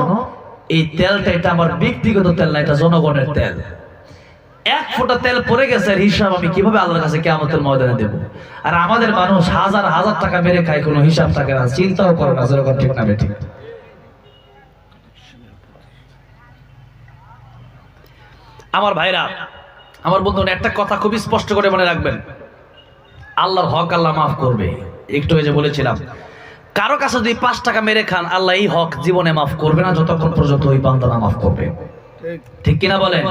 এই তেলটা এটা আমার ব্যক্তিগত তেল না, এটা জনগণের তেল। এক ফোঁটা তেল পড়ে গেছে, এর হিসাব আমি কিভাবে আল্লাহর কাছে কিয়ামতের ময়দানে দেব? আর আমাদের মানুষ হাজার হাজার টাকা মেরে খায়, কোনো হিসাব থাকে না, চিন্তাও করে না। যেরকম ঠিক না বেঠিক? আমার ভাইরা, আমার বন্ধুরা, একটা কথা খুবই স্পষ্ট করে মনে রাখবেন, আল্লাহর হক আল্লাহ মাফ করবে। একটু যে বলেছিলাম, কারো কাছে যদি 5 টাকা মেরে খান, আল্লাহ এই হক জীবনে মাফ করবে না যতক্ষণ পর্যন্ত ওই বান্দা না মাফ করবে। ঠিক কিনা বলেন?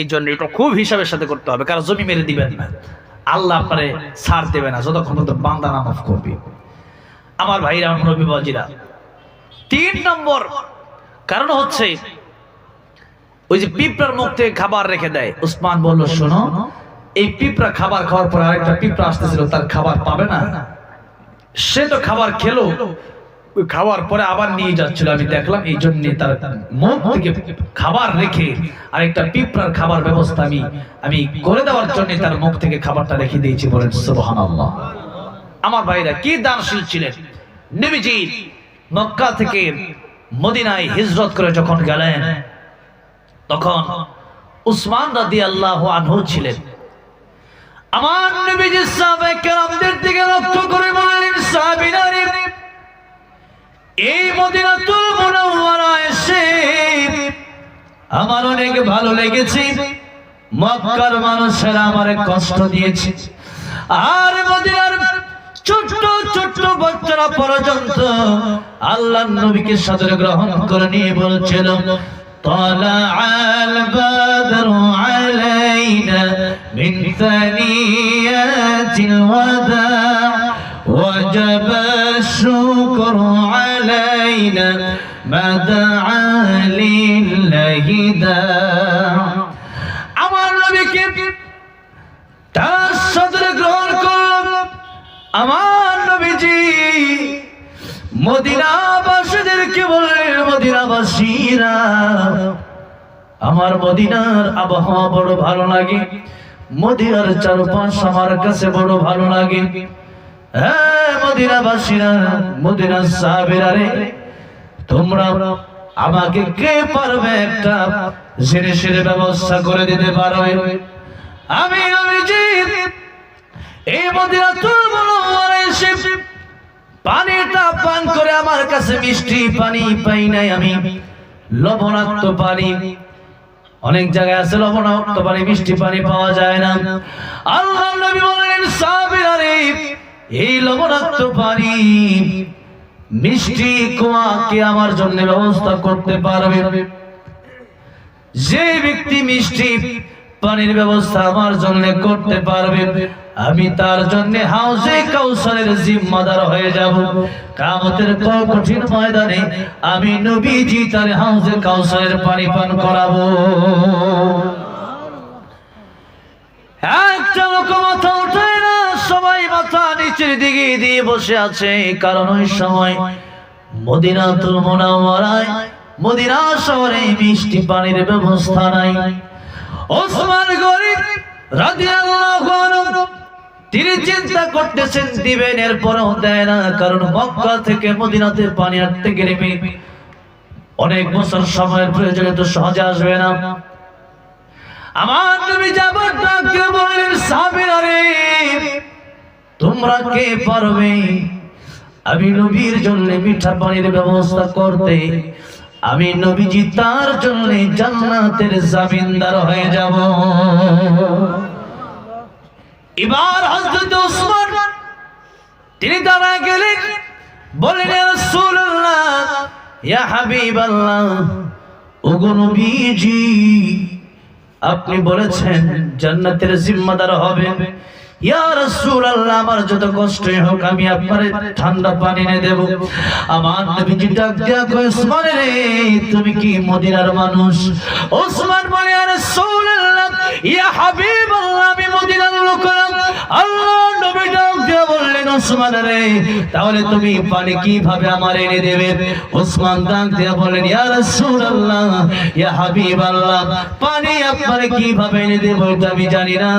এই জন্য এটা খুব হিসাবের সাথে করতে হবে। কারো জমি মেরে দিবেন না, আল্লাহ আপনারে ছাড় দেবে না যতক্ষণ পর্যন্ত বান্দা না মাফ করবে। আমার ভাইরা, আমার নবী বাজিরা, 3 নম্বর কারণ হচ্ছে ওই যে পিঁপড়ার মুখ থেকে খাবার রেখে দেয়। উসমান বলল, শোনো, এই পিঁপড়া খাবার খাওয়ার পর আরেকটা পিঁপড়া আসতেছিল, তার খাবার পাবে না, সে তো খাবার খেলো, ওই খাওয়ার পরে আবার নিয়ে যাচ্ছিল, আমি দেখলাম, এই জন্য তার মুখ থেকে খাবার রেখে আরেকটা পিঁপড়ার খাবার ব্যবস্থা আমি করে দেওয়ার জন্য তার মুখ থেকে খাবারটা রেখে দিয়েছি। বলেন সুবহানাল্লাহ। আমার ভাইরা, কি দানশীল ছিলেন নবীজি। মক্কা থেকে মদিনায় হিজরত করে যখন গেলেন, তখন উসমান রাদিয়াল্লাহু আনহু ছিলেন। আমার নবীজি সাহাবায়ে কেরামদের দিকে লক্ষ্য করে বললেন, সাহাবীরা, এই মদিনাতুল মুনাওয়ারা এসে আমার অনেক ভালো লেগেছে। মক্কার মানুষেরা আমারে কষ্ট দিয়েছে, আর মদিনার ছোট ছোট বাচ্চারা পর্যন্ত আল্লাহর নবীকে সাদরে গ্রহণ করে নিয়ে বলছিল, طلع البدر علينا من ثنيات الوداع وجب الشكر علينا ما دعا لله داع। আমার নবীকে তার সাদরে গ্রহণ করল। আমার নবীজি মদিনাবাসীদেরকে বললেন, মদিনাবাসীরা, আমার মদিনার আবহাওয়া বড় ভালো লাগে, মদিনার চারপাশ আমার কাছে বড় ভালো লাগে। হ্যাঁ মদিনাবাসীরা, মদিনার সাহাবীরা রে, তোমরা আমাকে কে পারবে একটা জিনিসের ব্যবস্থা করে দিতে পারবে? আমি নবীজি এই মদিনাতুল মুনাওয়ারায় এসে পানিটা পান করে আমার কাছে মিষ্টি পানি পাই নাই, আমি লবণাক্ত পানি, অনেক জায়গায় আছে লবণাক্ত পানি, মিষ্টি পানি পাওয়া যায় না। আল্লাহর নবী বললেন, সাহাবীরা রে, এই লবণাক্ত পানি, মিষ্টি কুয়া কে আমার জন্য ব্যবস্থা করতে পারবে? যে ব্যক্তি মিষ্টি পানির ব্যবস্থা আমার জন্য করতে পারবে, আমি তার জন্য হাউজে কাউসারের জিম্মাদার হয়ে যাব। কিয়ামতের কঠিন ময়দানে আমি নবীজি তার হাউজে কাউসারের পানি পান করাবো। একটা লোক মাথা উঠায় না, সবাই মাথা নিচের দিকে দিয়ে বসে আছে, কারণ ওই সময় মদিনাতুল মুনাওয়ারায়, মদিনা শহরে মিষ্টি পানির ব্যবস্থা নাই। ওসমান গনি রাদিয়াল্লাহু আনহু তিনি চিন্তা করতেছেন দিবেন, এরপরও দেয় না, কারণ মক্কা থেকে মদিনাতে পানি আনতে গেলে অনেক বছর সময়ের প্রয়োজনে তো সহজে আসবে না। আমার নবী যাবার ডাকে বললেন সাহাবীরা রে তোমরা কে পারবে আমি নবীর জন্য মিঠা পানির ব্যবস্থা করতে? আমি নবীজি তার জন্য জান্নাতের জামিনদার হয়ে যাব। এবার হযরত ওসমান তিনি দাঁড়ায় গেলেন, বললেন ইয়া রাসূলুল্লাহ, ইয়া হাবিবাল্লাহ, ওগো নবীজি আপনি বলেছেন জান্নাতের জিম্মাদার হবেন। ইয়া রাসূলুল্লাহ, আমার যত কষ্টই হোক আমি আপনার ঠান্ডা পানি এনে দেব। আমার নবীজি ডাক দিয়া কয় ওসমান রে তুমি কি মদিনার মানুষ? ওসমান বলে ইয়া রাসূলুল্লাহ, ইয়া হাবিবাল্লাহ, আমি মদিনার লোক। আল্লাহ নবী ডাক দিয়া বললেন ওসমান রে তাহলে তুমি পানি কিভাবে আমার এনে দেবে? ওসমান ডাক দিয়া বললেন ইয়া রাসূলুল্লাহ, ইয়া হাবিবাল্লাহ, পানি আপনার কিভাবে এনে দেব এটা আমি জানি না,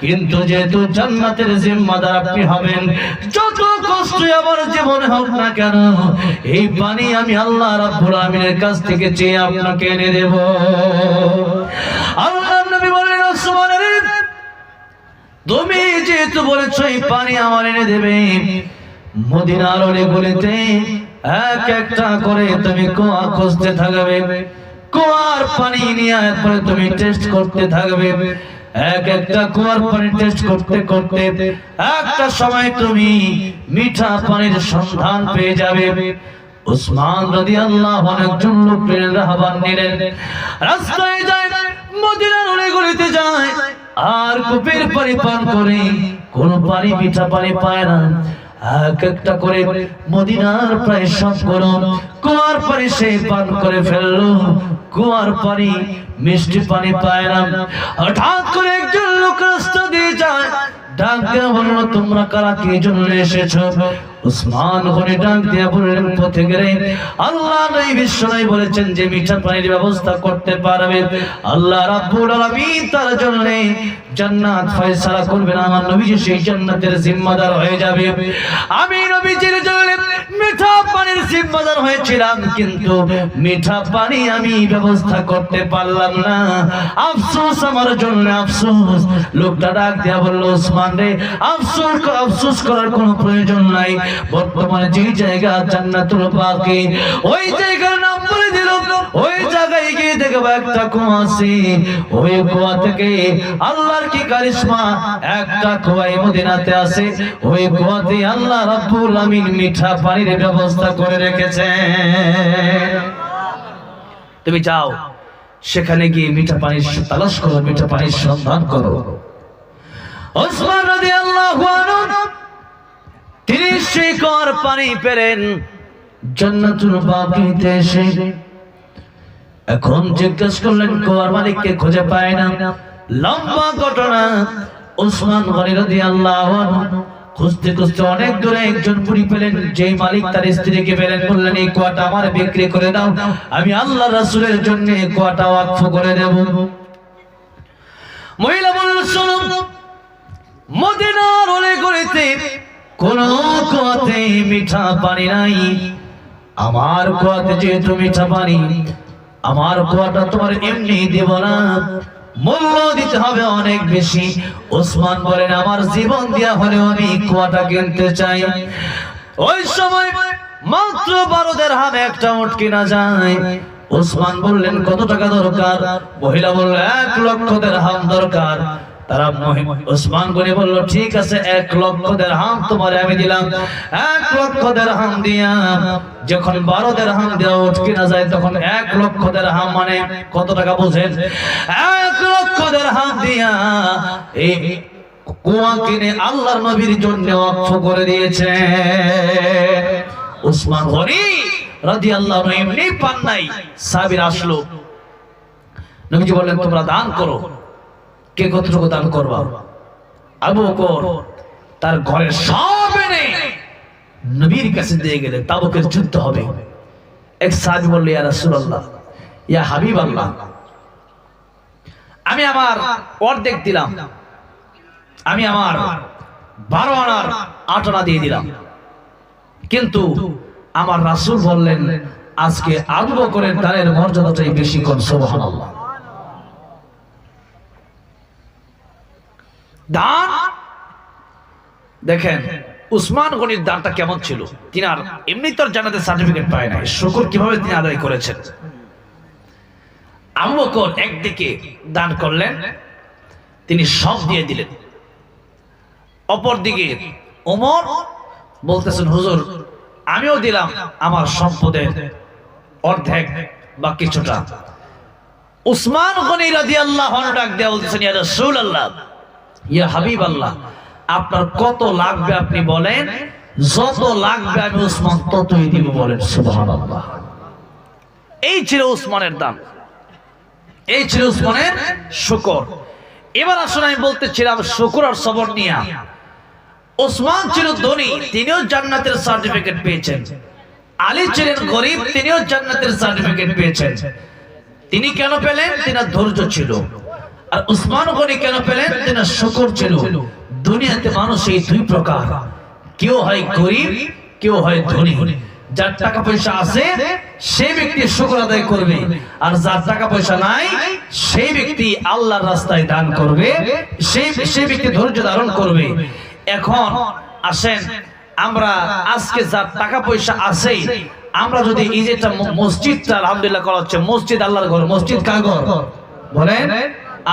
কিন্তু যেহেতু জান্নাতের জিম্মাদার আপনি হবেন, যত কষ্ট আমার জীবনে হোক না কেন এই পানি আমি আল্লাহ রাব্বুল আমিনের কাছ থেকে চেয়ে আপনাকে এনে দেব। আল্লাহর নবী বললেন ওসমান রে তুমি যেহেতু বলেছো এই পানি আমার এনে দেবে, মদিনার অলিগলিতে এক একটা করে তুমি কুয়া খুঁজতে থাকবে, কুয়ার পানি নিয়ে একবারে তুমি টেস্ট করতে থাকবে। এক একটা কুয়ার পানি টেস্ট করতে করতে একটা সময় তুমি মিঠা পানির সন্ধান পেয়ে যাবে। উসমান রাদিয়াল্লাহু আনহু একজন লোকের রাহবার নিলেন, রাস্তায় যায়, মদিনার অলিগলিতে যায়, আর কূপের পানি পান করে কোন পানি মিঠা পানি পায় না। এক একটা করে মদিনার প্রায় সব গরম কুয়ার পানি সে পান করে ফেললো, কুয়ার পানি মিষ্টি পানি পায় না। হঠাৎ করে একজন লোক রাস্তা দিয়ে যায়, ডাক দিয়া বলল তোমরা কারা কি জন্য এসেছো? উসমান গনি ডাক দিয়া বললেন পথে গেলে আল্লাহ নবী বিশ্বনবী বলেছেন যে মিঠা পানির ব্যবস্থা করতে পারবে আল্লাহ রাব্বুল আলামিন তার জন্য জান্নাত ফয়সালা করবেন, আমার নবীজি সেই জান্নাতের জিম্মাদার হয়ে যাবে। আমি নবীজির জন্য মিঠা পানির জিম্মাদার হয়েছিলাম, কিন্তু মিঠা পানি আমি ব্যবস্থা করতে পারলাম না, আফসোস আমার জন্য আফসোস। লোকটা ডাক দিয়া বলল ওসমান রে আফসোস করার কোনো প্রয়োজন নাই, বর্তমানে যে জায়গা জান্নাতুল বাকি ওই জায়গার নাম বলে দিল, ওই জায়গায় গিয়ে দেখবে একটা কুয়া আছে, ওই কুয়া থেকে আল্লাহর কি কারিশমা, একটা কুয়া মদিনাতে আছে, ওই কুয়াতে আল্লাহ রাব্বুল আমিন মিঠা পানির ব্যবস্থা করে রেখেছেন। তুমি যাও সেখানে গিয়ে মিঠা পানির তালাশ করো, মিঠা পানির সন্ধান করো। ওসমান রাদিয়াল্লাহু আনহু তিনি সেই কুয়ার পানি পেলেন জান্নাতুল বাকিতে এসে। এখন জিজ্ঞেস করলেন কুয়ার মালিককে খুঁজে পায় না, লম্বা ঘটনা। ওসমান গনি রাদিয়াল্লাহু আনহু খুঁজতে খুঁজতে অনেক দূরে একজন বুড়ি পেলেন, যেই মালিক তার স্ত্রীকে পেলেন, বললেন এই কুয়াটা আমার বিক্রি করে দাও, আমি আল্লাহ রাসূলের জন্য এই কুয়াটা ওয়াকফ করে দেব। মহিলা বলল শোনো, মদিনার অলিগলিতে কোন কুয়াতে মিঠা পানি নাই, আমার কুয়াতে যেহেতু মিঠা পানি, আমার কুয়াটা তোমার এমনি দেব না, মূল্য দিতে হবে অনেক বেশি। ওসমান বলেন আমার জীবন দিয়া হলেও আমি কুয়াটা কিনতে চাই। ওই সময় মাত্র 12 দিরহাম একটা উট কিনা যায়। ওসমান বললেন কত টাকা দরকার? মহিলা বলল 1 লক্ষ দিরহাম দরকার। তারা ওসমান গনি বলল ঠিক আছে 1 লক্ষ দিরহাম তোমারে আমি দিলাম। 1 লক্ষ দিরহাম দিয়া যখন 12 দিরহাম দেওয়া উট কিনা যায় তখন 1 লক্ষ দিরহাম মানে কত টাকা বুঝেন? 1 লক্ষ দিরহাম দিয়া এই কুয়া কিনে আল্লাহর নবীর জন্য ওয়াকফ করে দিয়েছে। ওসমান গনি রাদিয়াল্লাহু আনহু এমনি পান নাই, সাহাবীর আসলো, নবীজি বললেন তোমরা দান করো। কে কতটুকু দান করবা? আবু বকর তার ঘরের সব এনে নবীর কাছে দিয়ে গেলেন, তাবুকের যুদ্ধ হবে। এক সাহাবী বলল ইয়া রাসূলুল্লাহ, ইয়া হাবিবাল্লাহ, আমি আমার অর্ধেক দিলাম, আমি আমার 12 আনার 8 আনা দিয়ে দিলাম, কিন্তু আমার রাসূল বললেন আজকে আবু বকরের দানের মর্যাদাটাই বেশি। কোন সুবহানাল্লাহ। দান দেখেন উসমান গনির দানটা কেমন ছিল। তিনি আর এমনি তোর জান্নাতের সার্টিফিকেট পায় না, শুকর কিভাবে তিনি আদায় করেছেন। আবু বকর একদিকে দান করলেন, তিনি সব দিয়ে দিলেন। অপরদিকে ওমর বলতেছেন, হুজুর আমিও দিলাম আমার সম্পদের অর্ধেক বা কিছুটা। উসমান গনি রাদিয়াল্লাহু আনহু ডাক দিয়ে বলতেছেন, ইয়া রাসূলুল্লাহ, ইয়া হাবিবাল্লাহ, আপনার কত লাগবে আপনি বলেন, যত লাগবে আমি উসমান ততই দিব বলেন। সুবহানাল্লাহ। এই ছিল উসমানের দান, এই ছিল উসমানের শুকর। এবার আসুন আমি বলতেছিলাম শুকর আর সবর নিয়ে। উসমান ছিল ধনী, তিনিও জান্নাতের সার্টিফিকেট পেয়েছেন। আলী ছিলেন গরিব, তিনিও জান্নাতের সার্টিফিকেট পেয়েছেন। তিনি কেন পেলেন? তিনার ধৈর্য ছিল। আর উসমান গনি কেন পেলেন? তিনার শুকর ছিল। দুনিয়াতে মানুষ এই দুই প্রকার, কেউ হয় গরিব, কেউ হয় ধনী। যার টাকা পয়সা আছে সেই ব্যক্তি শুকর আদায় করবে, আর যার টাকা পয়সা নাই সেই ব্যক্তি আল্লাহর রাস্তায় দান করবে, সেই ব্যক্তি ধৈর্য ধারণ করবে। এখন আসেন আমরা আজকে যার টাকা পয়সা আছে, আমরা যদি এই যেটা মসজিদটা আলহামদুলিল্লাহ করা হচ্ছে, মসজিদ আল্লাহর ঘর। মসজিদ কার ঘর বলেন?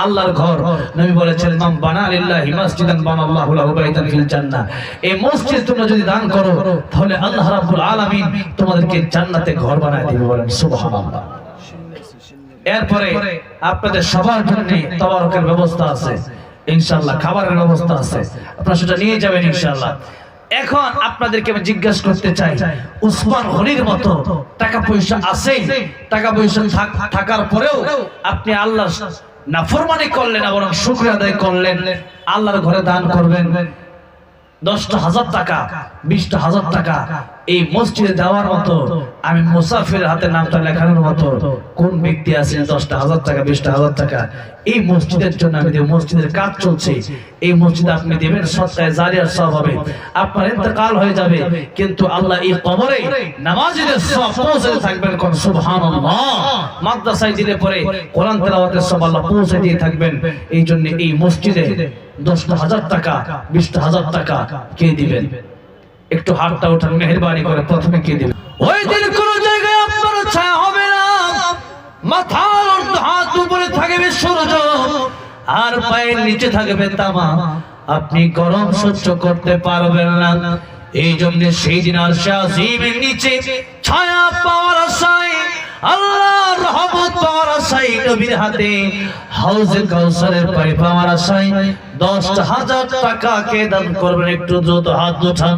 আল্লাহর ঘর। নবী বলেছেন, মান বানা লিল্লাহি মাসজিদান বানাল্লাহু লাহু বাইতান ফিল জান্নাহ। এই মসজিদ তোমরা যদি দান করো তাহলে আল্লাহ রাব্বুল আলামিন তোমাদেরকে জান্নাতে ঘর বানায় দিবে বলেন। সুবহানাল্লাহ। এরপরে আপনাদের সবার জন্য তাবারকের ব্যবস্থা আছে ইনশাআল্লাহ, খাবারের ব্যবস্থা আছে, আপনারা সেটা নিয়ে যাবেন ইনশাআল্লাহ। এখন আপনাদেরকে আমি জিজ্ঞাসা করতে চাই, উসমান গনির মতো টাকা পয়সা আছে, টাকা পয়সা থাকার পরেও আপনি আল্লাহ নাফরমানি করলেন না, বরং শুকরিয়া আদায় করলেন, আল্লাহর ঘরে দান করবেন 10,000 টাকা, 20,000 টাকা এই মসজিদে দেওয়ার মতো, আমি মুসাফির হাতে নামটা লেখানোর মতো কোন ব্যক্তি আছে? 10,000 টাকা, 20,000 টাকা এই মসজিদের জন্য আমি দেব। মসজিদের কাজ চলছে, এই মসজিদে আপনি দেবেন, সদকায়ে জারিয়ার সওয়াব হবে। আপনার ইন্তেকাল হয়ে যাবে, কিন্তু আল্লাহ এই কবরে নামাজীদের সওয়াব পৌঁছে থাকবেন। কোন সুবহানাল্লাহ। মাদ্রাসায় দিলে পরে কোরআন তেলাওয়াতের সওয়াব আল্লাহ পৌঁছে দিয়ে থাকবেন। এই জন্য এই মসজিদে 10,000 টাকা, 20,000 টাকা কে দিবেন? একটু হাতটা ওঠান মেহেরবানি করে, প্রথমে কে দিবেন? ওই দিন কোন জায়গায় আপনার ছায়া হবে না, মাথার হাত উপরে থাকবে সূর্য, আর পায়ের নিচে থাকবে তামা, আপনি গরম সহ্য করতে পারবেন না। এই জন্য সেই দিন আরশে আজিমের নিচে ছায়া পাওয়ার আশায়, আল্লাহর রহমত পাওয়ার আশায়, নবীর হাতে হাউজে কাউসারের পানি পাওয়ার আশায় 10,000 টাকা কে দান করবেন? একটু দ্রুত হাত উঠান।